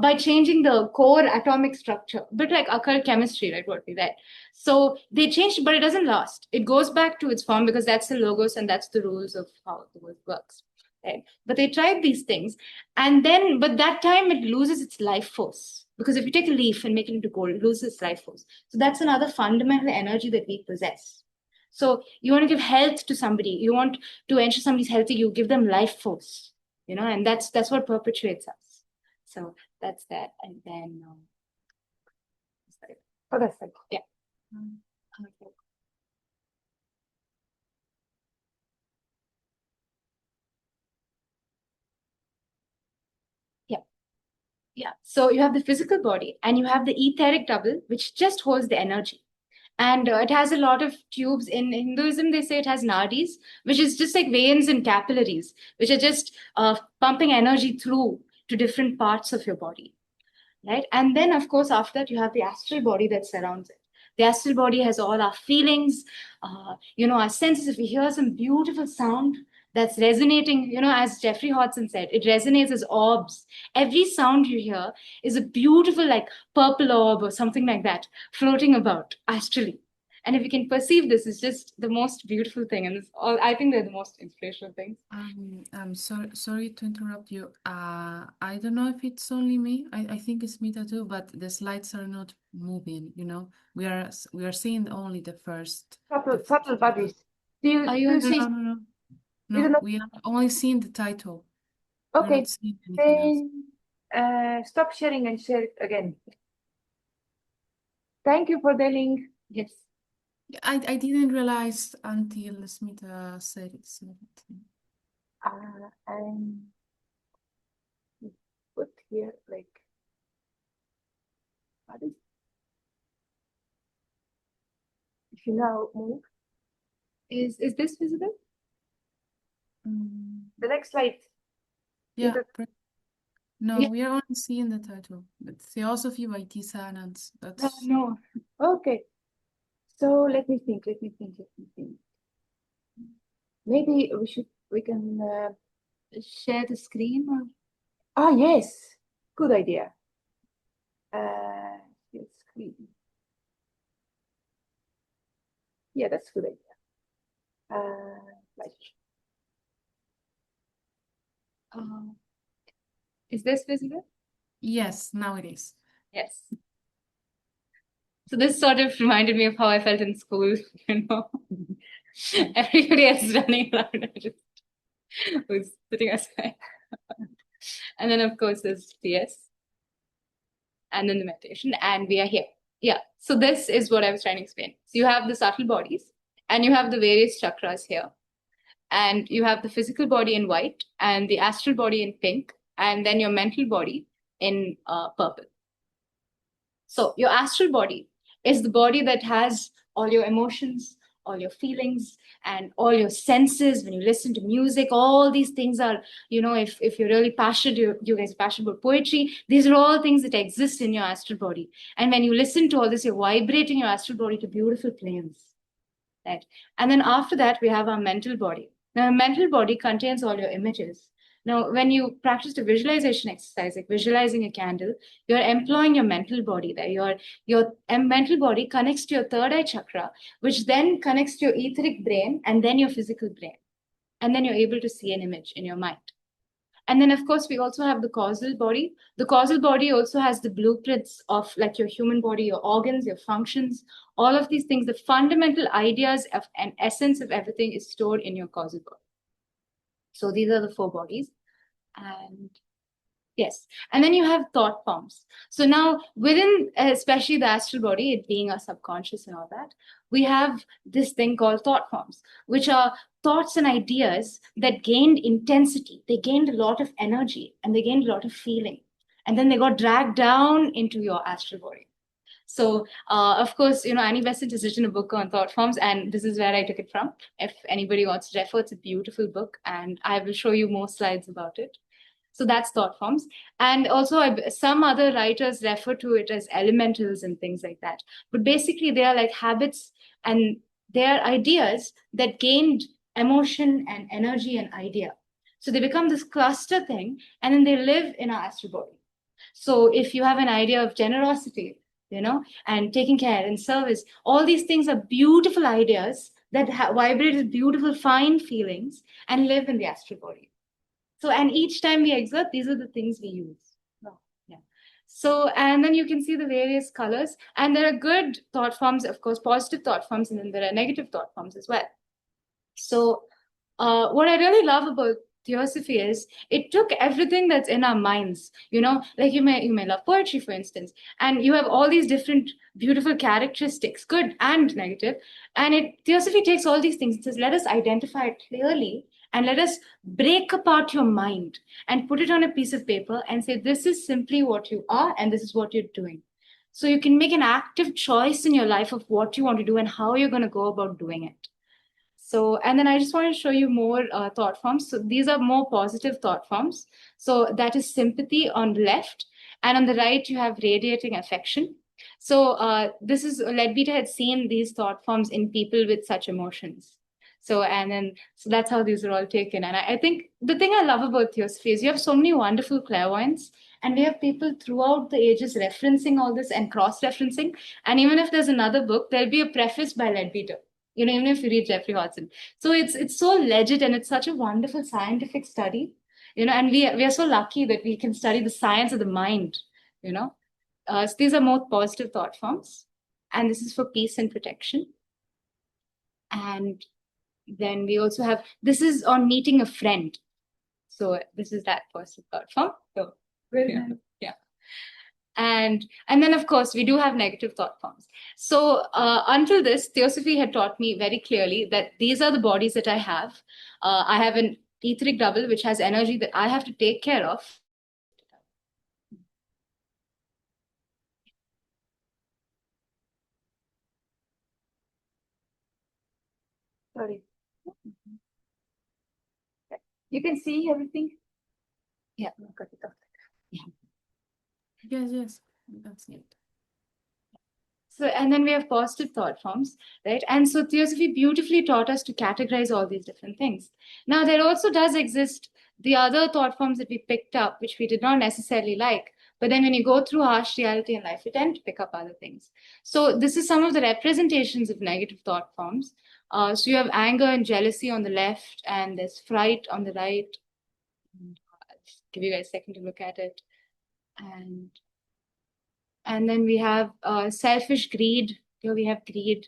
By changing the core atomic structure, a bit like occult chemistry, right, what we read. So they changed, but it doesn't last. It goes back to its form because that's the logos and that's the rules of how the world works, right? But they tried these things, and then, but that time it loses its life force. Because if you take a leaf and make it into gold, it loses its life force. So that's another fundamental energy that we possess. So you want to give health to somebody, you want to ensure somebody's healthy, you give them life force, and that's what perpetuates us. So that's that. And then, sorry. Oh, that's it. Yeah. Okay. Yeah. Yeah. So you have the physical body and you have the etheric double, which just holds the energy. And it has a lot of tubes. In Hinduism, they say it has nadis, which is just like veins and capillaries, which are just pumping energy through to different parts of your body. Right. And then, of course, after that, you have the astral body that surrounds it. The astral body has all our feelings, our senses. If we hear some beautiful sound that's resonating, as Jeffrey Hodgson said, it resonates as orbs. Every sound you hear is a beautiful, like purple orb or something like that, floating about astrally. And if you can perceive this, it's just the most beautiful thing. And I think they're the most inspirational things. I'm sorry to interrupt you. I don't know if it's only me. I think it's Smita too, but the slides are not moving, We are seeing only the first Subtle bodies. Do you see? No, we are only seeing the title. We're Okay, not seeing anything else. stop sharing and share it again. Thank you for the link. Yes. I didn't realize until Smita said it's not. And put here like bodies. If you now move, is this visible? The next slide. Yeah. No, Yeah. we are only seeing the title. But Theosophy-WFYT Sanans. That's No. Okay. So let me think. Maybe we can share the screen or. Ah, yes. Good idea. Share screen. Yeah, that's a good idea. Right. Is this visible? yes, now it is. Yes. So this sort of reminded me of how I felt in school, you know. Everybody else is running around. I just was sitting aside. And then of course there's PS. And then the meditation. And we are here. Yeah. So this is what I was trying to explain. So you have the subtle bodies and you have the various chakras here. And you have the physical body in white and the astral body in pink, and then your mental body in purple. So your astral body is the body that has all your emotions, all your feelings, and all your senses. When you listen to music, all these things are, if you're really passionate, you guys are passionate about poetry, these are all things that exist in your astral body. And when you listen to all this, you're vibrating your astral body to beautiful planes. Right? And then after that, we have our mental body. Now, a mental body contains all your images. Now, when you practice the visualization exercise, like visualizing a candle, you're employing your mental body there. Your mental body connects to your third eye chakra, which then connects to your etheric brain and then your physical brain. And then you're able to see an image in your mind. And then, of course, we also have the causal body. The causal body also has the blueprints of like your human body, your organs, your functions, all of these things. The fundamental ideas of and essence of everything is stored in your causal body. So these are the four bodies. And yes. And then you have thought forms. So now within, especially the astral body, it being our subconscious and all that, we have this thing called thought forms, which are thoughts and ideas that gained intensity. They gained a lot of energy and they gained a lot of feeling. And then they got dragged down into your astral body. So, of course, Annie Besant has written a book on thought forms, and this is where I took it from. If anybody wants to refer, it's a beautiful book, and I will show you more slides about it. So that's thought forms. And also some other writers refer to it as elementals and things like that. But basically they are like habits and they are ideas that gained emotion and energy and idea. So they become this cluster thing and then they live in our astral body. So if you have an idea of generosity, and taking care and service, all these things are beautiful ideas that vibrate with beautiful fine feelings and live in the astral body. So, and each time we exert, these are the things we use. Oh, yeah. So, and then you can see the various colors. And there are good thought forms, of course, positive thought forms, and then there are negative thought forms as well. So, what I really love about Theosophy is it took everything that's in our minds, like you may love poetry, for instance, and you have all these different beautiful characteristics, good and negative. And Theosophy takes all these things and says, let us identify it clearly and let us break apart your mind and put it on a piece of paper and say, this is simply what you are and this is what you're doing. So you can make an active choice in your life of what you want to do and how you're going to go about doing it. So, and then I just want to show you more thought forms. So these are more positive thought forms. So that is sympathy on the left. And on the right, you have radiating affection. So this is, Leadbeater had seen these thought forms in people with such emotions. So that's how these are all taken. And I think the thing I love about Theosophy is you have so many wonderful clairvoyants, and we have people throughout the ages referencing all this and cross-referencing. And even if there's another book, there'll be a preface by Leadbeater. Even if you read Jeffrey Hodgson. So it's so legit and it's such a wonderful scientific study, and we are so lucky that we can study the science of the mind, So these are more positive thought forms. And this is for peace and protection. And then we also have, this is on meeting a friend. So this is that positive thought form. So, yeah. And then, of course, we do have negative thought forms. So until this, Theosophy had taught me very clearly that these are the bodies that I have. I have an etheric double, which has energy that I have to take care of. Sorry. You can see everything? Yeah, got it. Yes, that's it. So, and then we have positive thought forms, right? And so Theosophy beautifully taught us to categorize all these different things. Now, there also does exist the other thought forms that we picked up, which we did not necessarily like. But then when you go through harsh reality in life, you tend to pick up other things. So this is some of the representations of negative thought forms. So you have anger and jealousy on the left, and there's fright on the right. I'll just give you guys a second to look at it. And then we have selfish greed. Here we have greed.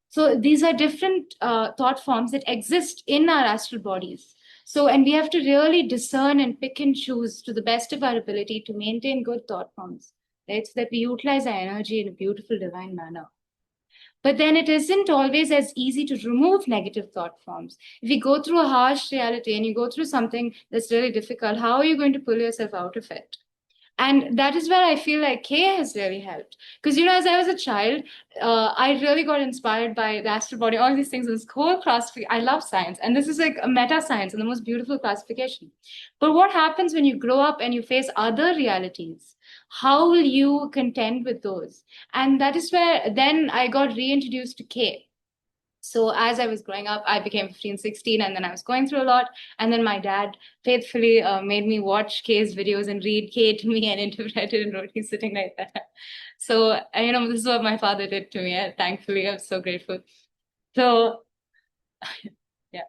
So these are different thought forms that exist in our astral bodies. So, and we have to really discern and pick and choose to the best of our ability to maintain good thought forms, right? So that we utilize our energy in a beautiful, divine manner. But then it isn't always as easy to remove negative thought forms. If you go through a harsh reality and you go through something that's really difficult, how are you going to pull yourself out of it? And that is where I feel like K has really helped. Because, you know, as I was a child, I really got inspired by the astral body, all these things, this whole classification. I love science. And this is like a meta science and the most beautiful classification. But what happens when you grow up and you face other realities? How will you contend with those? And that is where then I got reintroduced to K. So as I was growing up, I became 15, 16, and then I was going through a lot. And then my dad faithfully made me watch K's videos and read K to me and interpret it and wrote. He's sitting right there. So, you know, this is what my father did to me. Thankfully, I'm so grateful. So, yeah.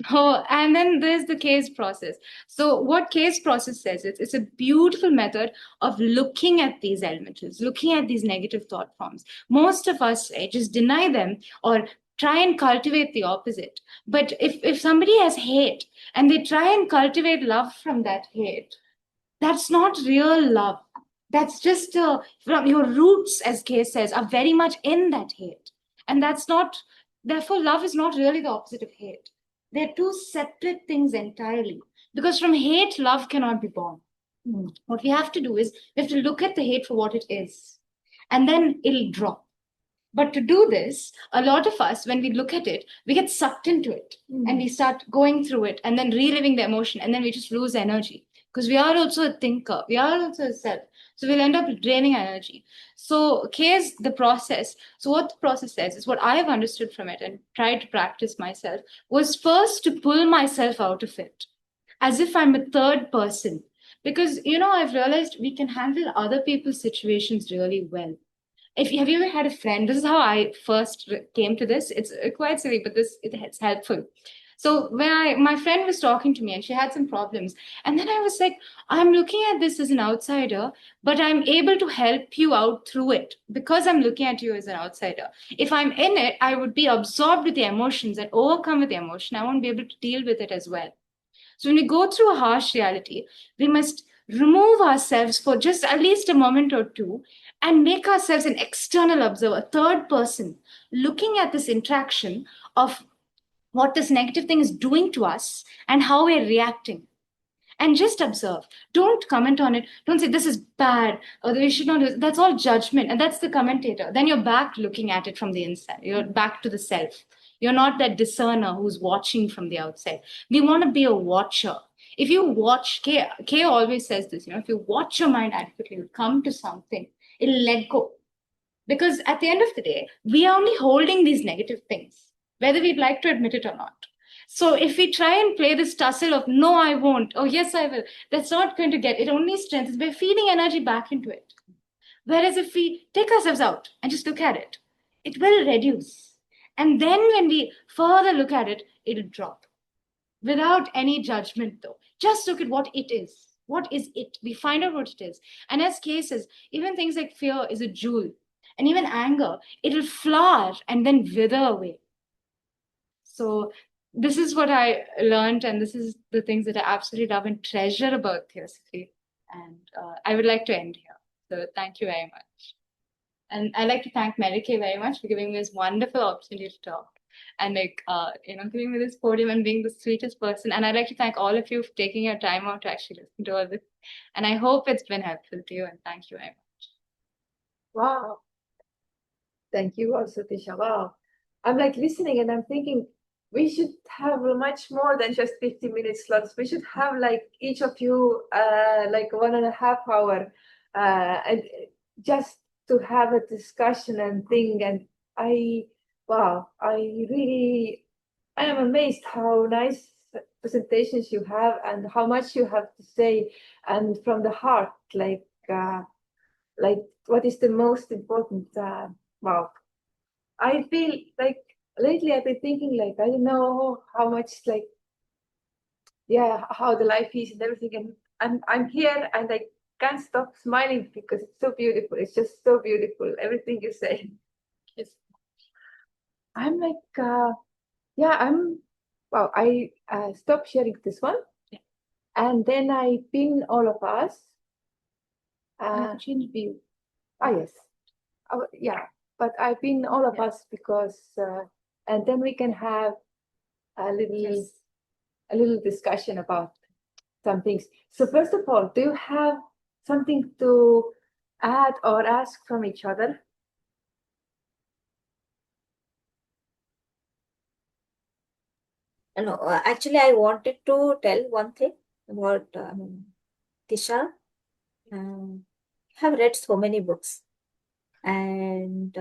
Oh, and then there's the case process. So what case process says is it's a beautiful method of looking at these elementals, looking at these negative thought forms. Most of us just deny them or try and cultivate the opposite. But if somebody has hate and they try and cultivate love from that hate, that's not real love. That's just from your roots, as Kay says, are very much in that hate. And that's not, therefore, love is not really the opposite of hate. They're two separate things entirely. Because from hate, love cannot be born. What we have to do is we have to look at the hate for what it is. And then it'll drop. But to do this, a lot of us, when we look at it, we get sucked into it and we start going through it and then reliving the emotion and then we just lose energy because we are also a thinker. We are also a self. So we'll end up draining energy. So here's the process. So what the process says is what I have understood from it and tried to practice myself was first to pull myself out of it as if I'm a third person. Because, you know, I've realized we can handle other people's situations really well. Have you ever had a friend? This is how I first came to this. It's quite silly, but it's helpful. So when my friend was talking to me and she had some problems, and then I was like, I'm looking at this as an outsider, but I'm able to help you out through it because I'm looking at you as an outsider. If I'm in it, I would be absorbed with the emotions and overcome with the emotion. I won't be able to deal with it as well. So when we go through a harsh reality, we must remove ourselves for just at least a moment or two and make ourselves an external observer, a third person, looking at this interaction of what this negative thing is doing to us and how we're reacting. And just observe. Don't comment on it. Don't say this is bad or we should not do this. That's all judgment. And that's the commentator. Then you're back looking at it from the inside. You're back to the self. You're not that discerner who's watching from the outside. We want to be a watcher. If you watch, Kay always says this, you know, if you watch your mind adequately, you'll come to something, it'll let go. Because at the end of the day, we are only holding these negative things, whether we'd like to admit it or not. So if we try and play this tussle of, no, I won't, oh, yes, I will, that's not going to get, it only strengthens by feeding energy back into it. Whereas if we take ourselves out and just look at it, it will reduce. And then when we further look at it, it'll drop. Without any judgment, though. Just look at what it is. What is it? We find out what it is. And as cases, even things like fear is a jewel. And even anger, it'll flower and then wither away. So this is what I learned, and this is the things that I absolutely love and treasure about Theosophy. And I would like to end here. So thank you very much. And I'd like to thank Mary Kay very much for giving me this wonderful opportunity to talk and giving me this podium and being the sweetest person. And I'd like to thank all of you for taking your time out to actually listen to all this. And I hope it's been helpful to you, and thank you very much. Wow. Thank you also, Tisha. Wow. I'm like listening and I'm thinking, we should have much more than just 15-minute slots. We should have like each of you like 1.5 hour and just to have a discussion and thing. And wow, I am amazed how nice presentations you have and how much you have to say and from the heart, like what is the most important. Wow, I feel like lately I've been thinking like I don't know how much like how the life is and everything, and I'm here and I can't stop smiling because it's so beautiful. It's just so beautiful. Everything you say. Yes. I'm like I'm wow. I stopped sharing this one, and then I pin all of us. Change view. Yes. Yeah, but I pin all of us because and then we can have a little discussion about some things. So first of all, do you have something to add or ask from each other? No, actually, I wanted to tell one thing about Tisha. Have read so many books, and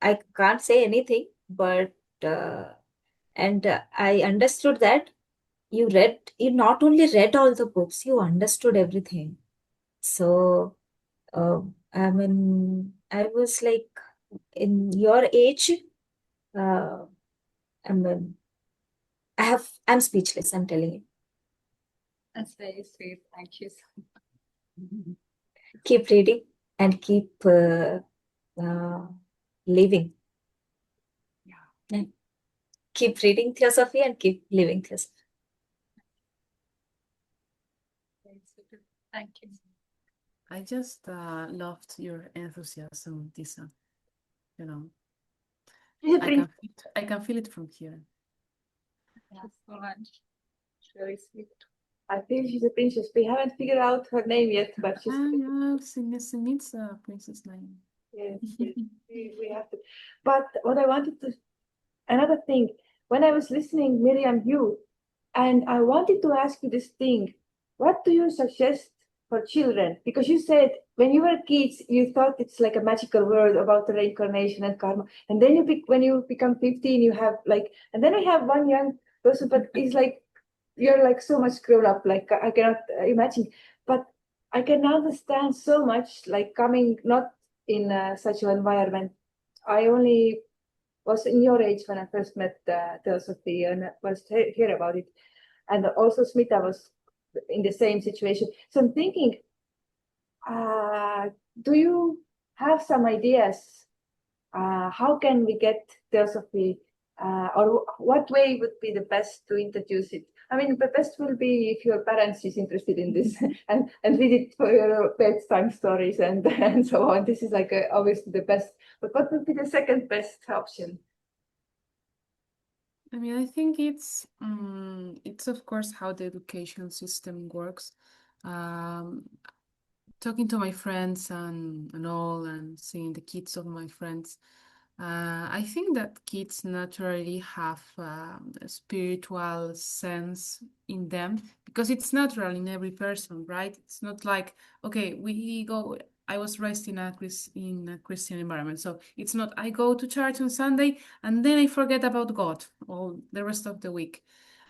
I can't say anything, but I understood that you not only read all the books, you understood everything. So, I was like, in your age, I'm speechless, I'm telling you. That's very sweet. Thank you so much. Keep reading and keep living. Yeah. Keep reading Theosophy and keep living Theosophy. Thank you. I just loved your enthusiasm, Tisha. You know, I can feel it from here. Thank you so much. Very sweet. I think she's a princess. We haven't figured out her name yet, but she's Smita, princess name. yes, we have to. But what I wanted to another thing, when I was listening, Miriam, and I wanted to ask you this thing. What do you suggest for children? Because you said when you were kids, you thought it's like a magical word about the reincarnation and karma. And then when you become 15, you have like, and then we have one young person, but it's like, you're like so much grown up, like I cannot imagine. But I can understand so much, like coming not in such an environment. I only was in your age when I first met Theosophy and was hear about it. And also Smita was in the same situation. So I'm thinking, do you have some ideas? How can we get Theosophy or what way would be the best to introduce it? I mean, the best will be if your parents is interested in this and read it for your bedtime stories and so on. This is like obviously the best. But what would be the second best option? I mean, I think it's of course how the education system works. Talking to my friends and all, and seeing the kids of my friends, I think that kids naturally have a spiritual sense in them because it's natural in every person, right? It's not like, okay, I was raised in a Christian environment, so it's not I go to church on Sunday and then I forget about God all the rest of the week.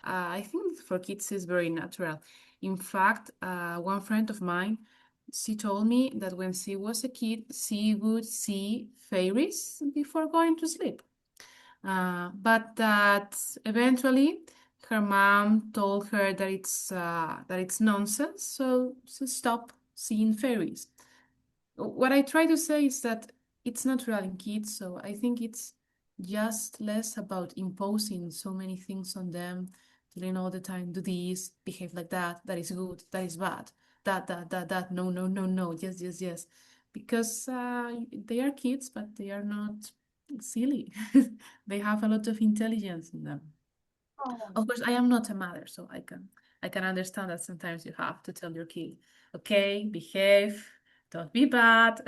I think for kids it's very natural. In fact, one friend of mine, she told me that when she was a kid, she would see fairies before going to sleep. But that eventually her mom told her that it's nonsense, so she stopped seeing fairies. What I try to say is that it's natural in kids, so I think it's just less about imposing so many things on them, telling all the time, do this, behave like that is good, that is bad, that, no, no, no, no, yes, yes, yes. Because they are kids, but they are not silly. They have a lot of intelligence in them. Of course, I am not a mother, so I can understand that sometimes you have to tell your kid, okay, behave, don't be bad.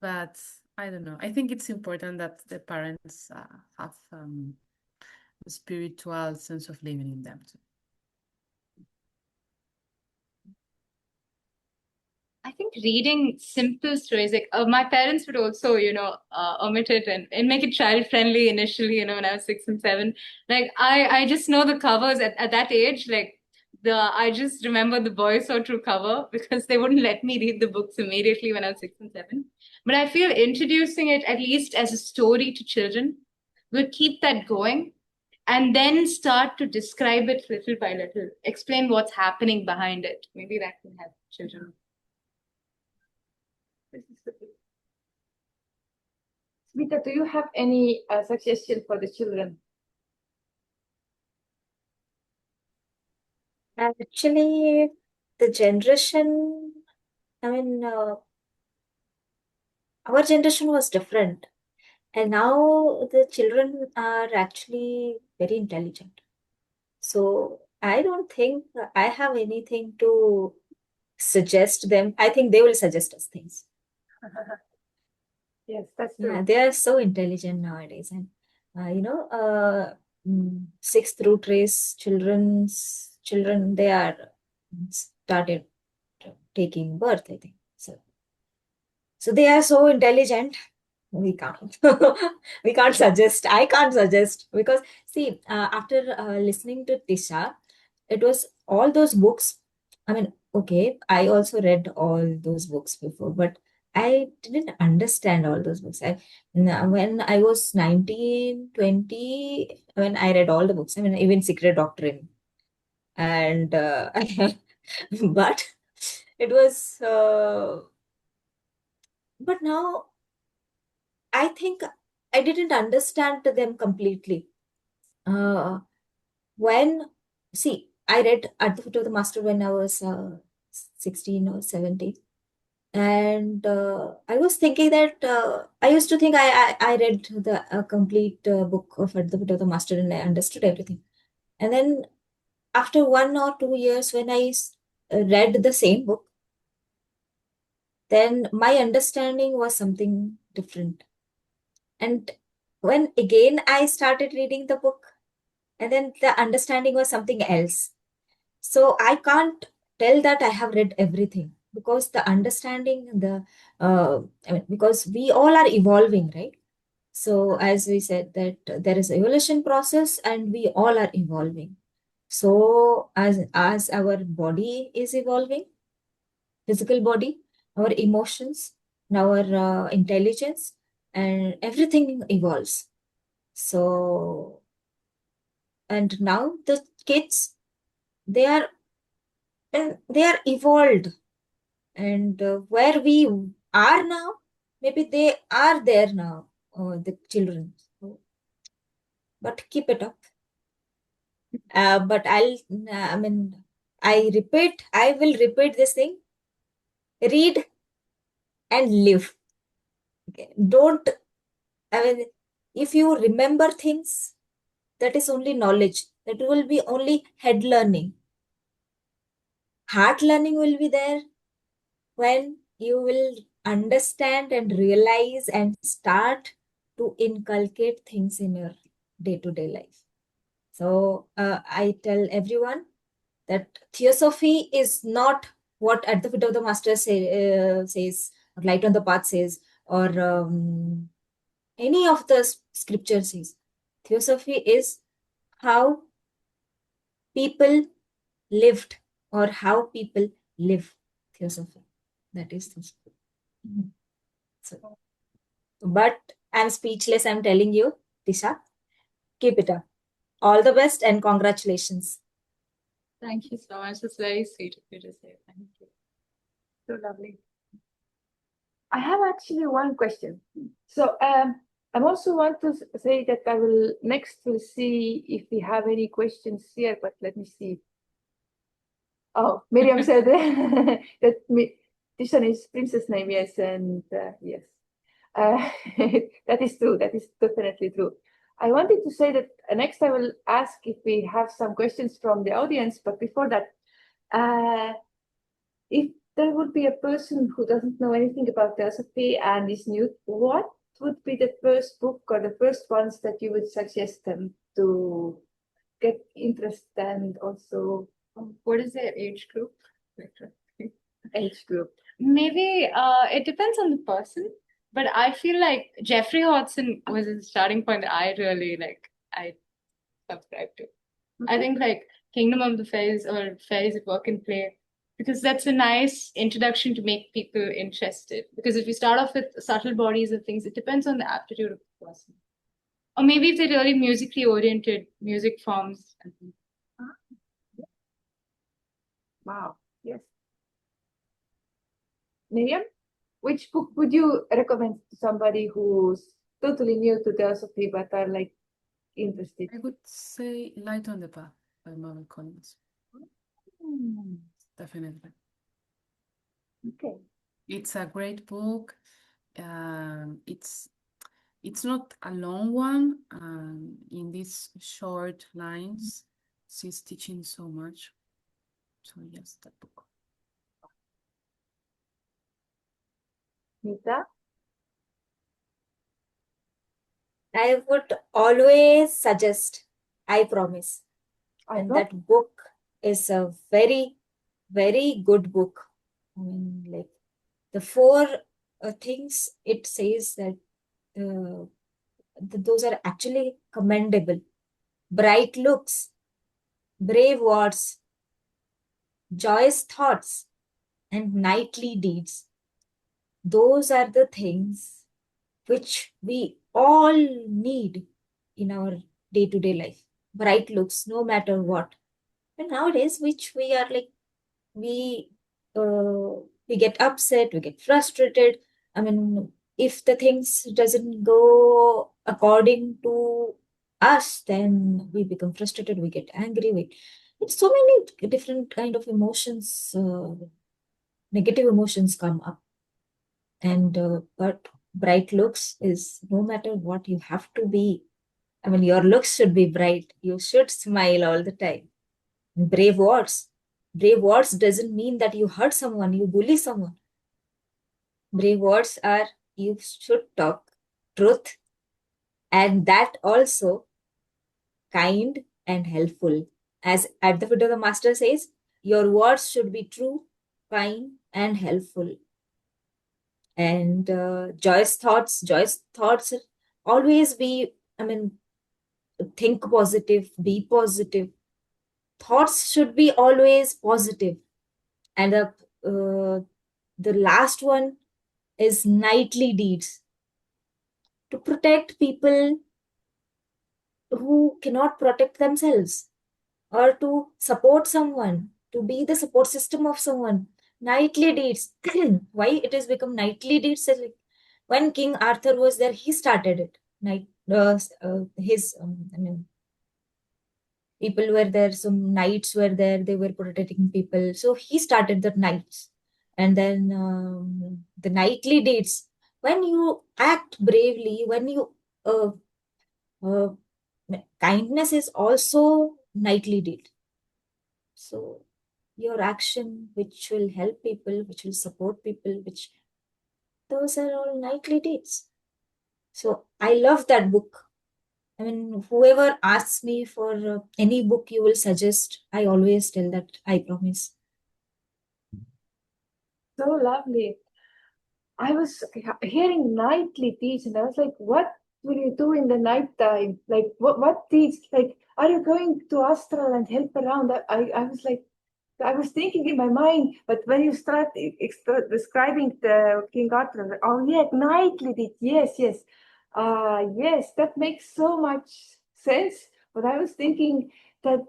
But I don't know. I think it's important that the parents have a spiritual sense of living in them too. I think reading simple stories, like my parents would also, omit it and make it child friendly initially, when I was 6 and 7. Like I just know the covers at that age, like I just remember the Boy Saw True cover because they wouldn't let me read the books immediately when I was 6 and 7. But I feel introducing it at least as a story to children will keep that going and then start to describe it little by little, explain what's happening behind it. Maybe that can help children. Smita, do you have any suggestion for the children? Actually, the generation, I mean, our generation was different. And now the children are actually very intelligent. So I don't think I have anything to suggest them. I think they will suggest us things. Yes, that's Yeah, true. they are so intelligent nowadays. And, 6th root race children, they are started taking birth, I think. So they are so intelligent. We can't. We can't suggest. I can't suggest because see, after listening to Tisha, it was all those books. I mean, okay, I also read all those books before, but I didn't understand all those books. When I was 19, 20, when I read all the books, I mean, even Secret Doctrine, and but it was. But now I think I didn't understand them completely. Uh, when, see, I read At the Foot of the Master when I was 16 or 17. And I was thinking that I used to think I read the complete book of At the Foot of the Master and I understood everything. And then after 1 or 2 years, when I read the same book, then my understanding was something different. And when again I started reading the book, and then the understanding was something else. So I can't tell that I have read everything because the understanding, because we all are evolving, right? So as we said that there is evolution process and we all are evolving. So as our body is evolving, physical body, our emotions, our intelligence, and everything evolves. So, and now the kids, they are evolved, and where we are now, maybe they are there now, the children. So, but keep it up. But I will repeat this thing: read and live. Okay. Don't. I mean, if you remember things, that is only knowledge. That will be only head learning. Heart learning will be there when you will understand and realize and start to inculcate things in your day-to-day life. So I tell everyone that Theosophy is not what At the Foot of the Master says, or Light on the Path says, or any of the scriptures says. Theosophy is how people lived or how people live Theosophy. That is Theosophy. So, but I'm speechless. I'm telling you, Tisha, keep it up. All the best and congratulations. Thank you so much. It's very sweet of you to say. Thank you. So lovely. I have actually one question. So I also want to say that I will next will see if we have any questions here, but let me see. Oh, Miriam said that Tisha is princess name, yes, and yes. That is true. That is definitely true. I wanted to say that next I will ask if we have some questions from the audience, but before that, if there would be a person who doesn't know anything about Theosophy and is new, what would be the first book or the first ones that you would suggest them to get interest and also What is their age group? age group? Maybe it depends on the person, but I feel like Jeffrey Hodgson was a starting point that I really I subscribe to. I think like Kingdom of the Fairies or Fairies at Work and Play, because that's a nice introduction to make people interested. Because if you start off with subtle bodies and things, it depends on the aptitude of the person. Or maybe if they're really musically oriented, music forms and things. Wow, yes. Miriam, which book would you recommend to somebody who's totally new to Theosophy but are like interested? I would say Light on the Path by Marvel Collins. Definitely. Okay. It's a great book. It's not a long one. In these short lines, she's teaching so much. So yes, that book. Smita? I would always suggest I Promise. And that book is a very, very good book. I mean, like the four things it says that those are actually commendable. Bright looks, brave words, joyous thoughts, and knightly deeds. Those are the things which we all need in our day-to-day life. Bright looks, no matter what. And nowadays, which we are like, we get upset, we get frustrated. I mean, if the things doesn't go according to us, then we become frustrated, we get angry. It's so many different kind of emotions, negative emotions come up. And but bright looks is no matter what, you have to be. I mean, your looks should be bright. You should smile all the time. Brave words. Brave words doesn't mean that you hurt someone, you bully someone. Brave words are you should talk truth, and that also kind and helpful. As at the foot of the master says, your words should be true, kind, and helpful. And joyous thoughts always be, I mean, think positive, be positive. Thoughts should be always positive. And the last one is knightly deeds. To protect people who cannot protect themselves, or to support someone, to be the support system of someone. Knightly deeds. Why it has become knightly deeds? Like when King Arthur was there, he started it. I mean, people were there, some knights were there, they were protecting people. So he started the knights. And then the knightly deeds. When you act bravely, when you uh, uh, kindness is also knightly deed. So your action, which will help people, which will support people, which those are all knightly deeds. So I love that book. I mean, whoever asks me for any book you will suggest, I always tell that I promise. So lovely. I was hearing nightly deeds and I was like, what will you do in the nighttime? Like, what deeds? Like, are you going to astral and help around? I was like, I was thinking in my mind, but when you start describing the King Arthur, I'm like, oh yeah, nightly deeds. Yes, yes. Yes, that makes so much sense. But I was thinking that,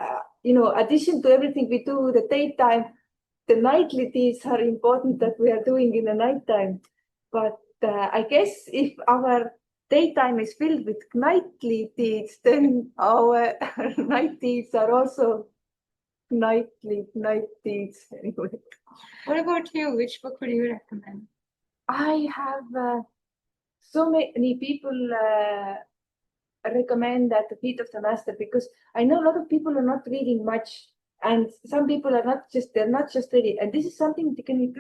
addition to everything we do the daytime, the nightly deeds are important that we are doing in the nighttime. But I guess if our daytime is filled with nightly deeds, then our night deeds are also night deeds. Anyway, What about you? Which book would you recommend? I have so many people recommend At the Feet of the Master because I know a lot of people are not reading much And some people are they're not just ready. And this is something you can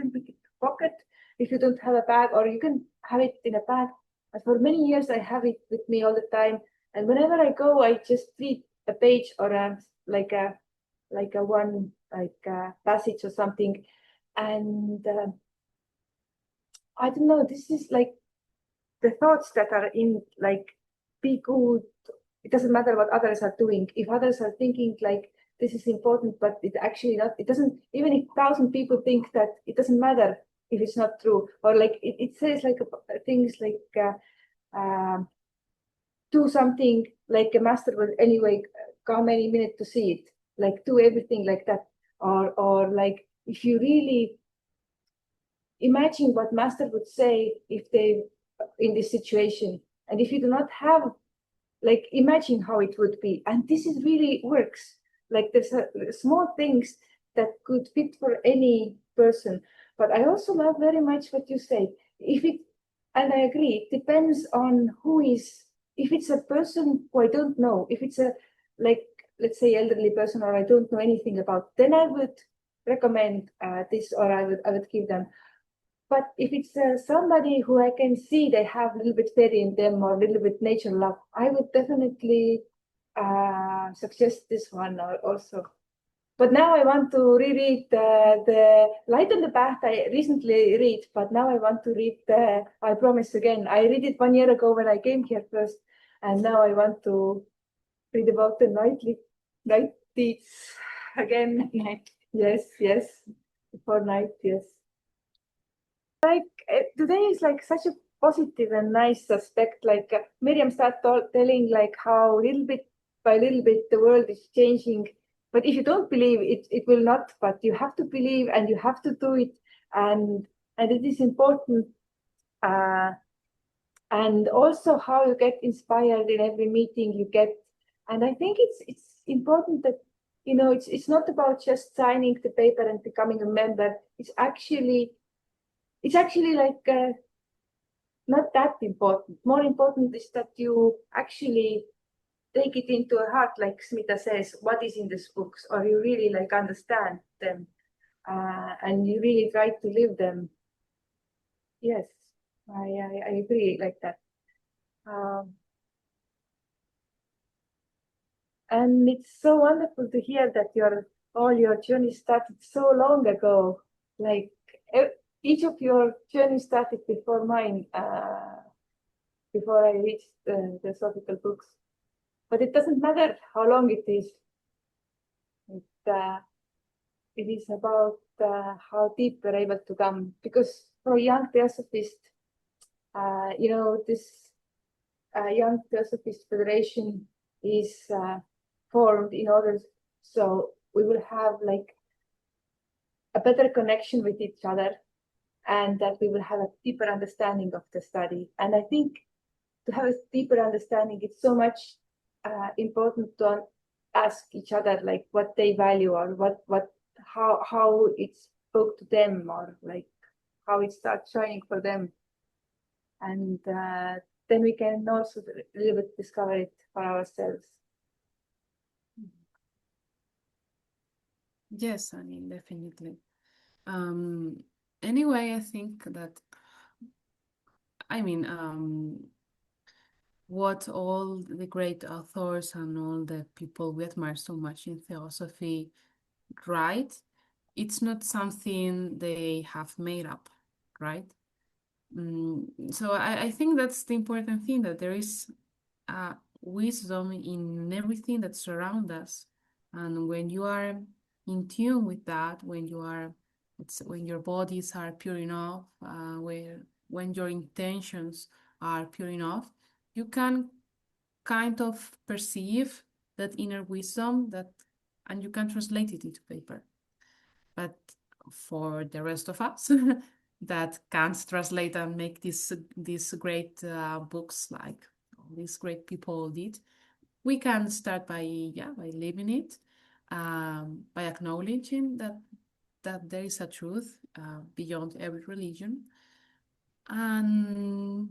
pocket if you don't have a bag, or you can have it in a bag. And for many years, I have it with me all the time. And whenever I go, I just read a page or a passage or something. And I don't know, this is like the thoughts that are in, like, be good. It doesn't matter what others are doing. If others are thinking like this is important, but it actually not, it doesn't, even if 1,000 people think that, it doesn't matter if it's not true. Or like it says like things like do something like a master will anyway come any minute to see it, like do everything like that. Or like if you really imagine what master would say if they in this situation, and if you do not have, like, imagine how it would be. And this is really works. Like there's small things that could fit for any person. But I also love very much what you say. If it, and I agree, it depends on who is, if it's a person who I don't know, if it's a, like, let's say elderly person, or I don't know anything about, then I would recommend this, or I would give them. But if it's somebody who I can see they have a little bit fairy in them, or a little bit nature love, I would definitely suggest this one also. But now I want to reread the Light on the Path. I recently read, but now I want to read I Promise again. I read it 1 year ago when I came here first, and now I want to read about the night deeds again. Night. Yes, before night, yes. Like today is like such a positive and nice aspect. Like Miriam started telling like how little bit by little bit the world is changing. But if you don't believe it, it will not. But you have to believe, and you have to do it, and it is important. And also how you get inspired in every meeting you get. And I think it's important that, you know, it's not about just signing the paper and becoming a member. It's actually like not that important. More important is that you actually take it into a heart, like Smita says, what is in these books, or you really like understand them, and you really try to live them. Yes, I agree like that. And it's so wonderful to hear that all your journey started so long ago. Like each of your journey started before mine, before I reached the philosophical books. But it doesn't matter how long it is. It is about how deep we're able to come. Because for a young theosophist, you know, this Young Theosophist Federation is formed in order so we will have like a better connection with each other, and that we will have a deeper understanding of the study. And I think to have a deeper understanding, it's so much important to ask each other like what they value, or how it spoke to them, or like how it starts shining for them. And then we can also a little bit discover it for ourselves. Yes, I mean, definitely. Anyway, I think that, I mean, what all the great authors and all the people we admire so much in theosophy write, it's not something they have made up, right? So I think that's the important thing, that there is wisdom in everything that surrounds us. And when you are in tune with that, when your bodies are pure enough, when your intentions are pure enough, you can kind of perceive that inner wisdom, and you can translate it into paper. But for the rest of us that can't translate and make these great books like all these great people did, we can start by living it, by acknowledging that there is a truth beyond every religion, and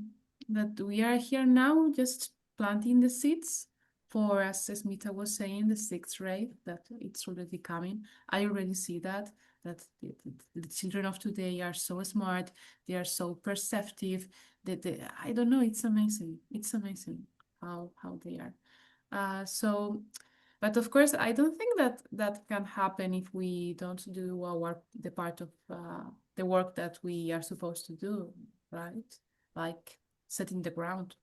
that we are here now just planting the seeds for, as Smita was saying, the sixth ray, that it's already coming. I already see that the children of today are so smart, they are so perceptive, that I don't know, it's amazing. It's amazing how they are. So, but of course, I don't think that can happen if we don't do the part of the work that we are supposed to do, right? Like setting the ground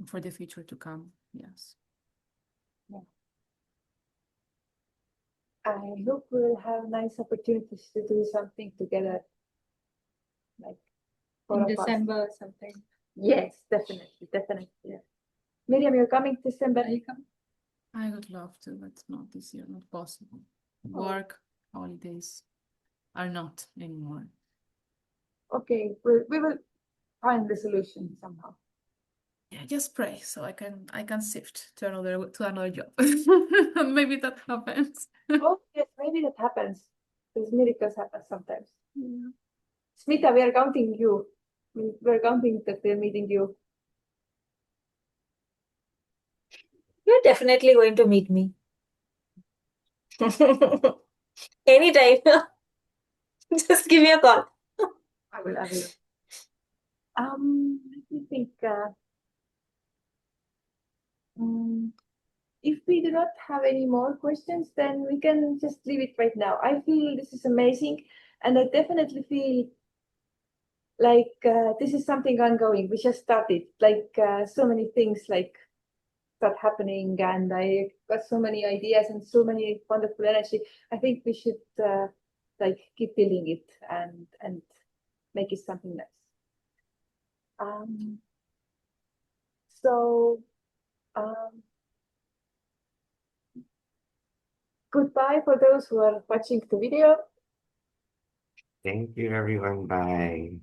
for the future to come. Yes. I hope we'll have nice opportunities to do something together, like In all of us. December or something. Yes, definitely. Yeah. Miriam, you're coming December. Are you coming? I would love to, but not this year, not possible. Work, holidays are not anymore. Okay, we will find the solution somehow. Yeah, just pray so I can shift to another job. Maybe that happens. Oh yes, maybe that happens. Because miracles happen sometimes. Yeah. Smita, we are counting you. We're counting that we're meeting you. You're definitely going to meet me. Anytime. Just give me a call. I will. Let me think. If we do not have any more questions, then we can just leave it right now. I feel this is amazing, and I definitely feel like this is something ongoing. We just started. Like so many things like start happening, and I got so many ideas and so many wonderful energy. I think we should like keep building it and make it something nice. So goodbye for those who are watching the video. Thank you, everyone. Bye.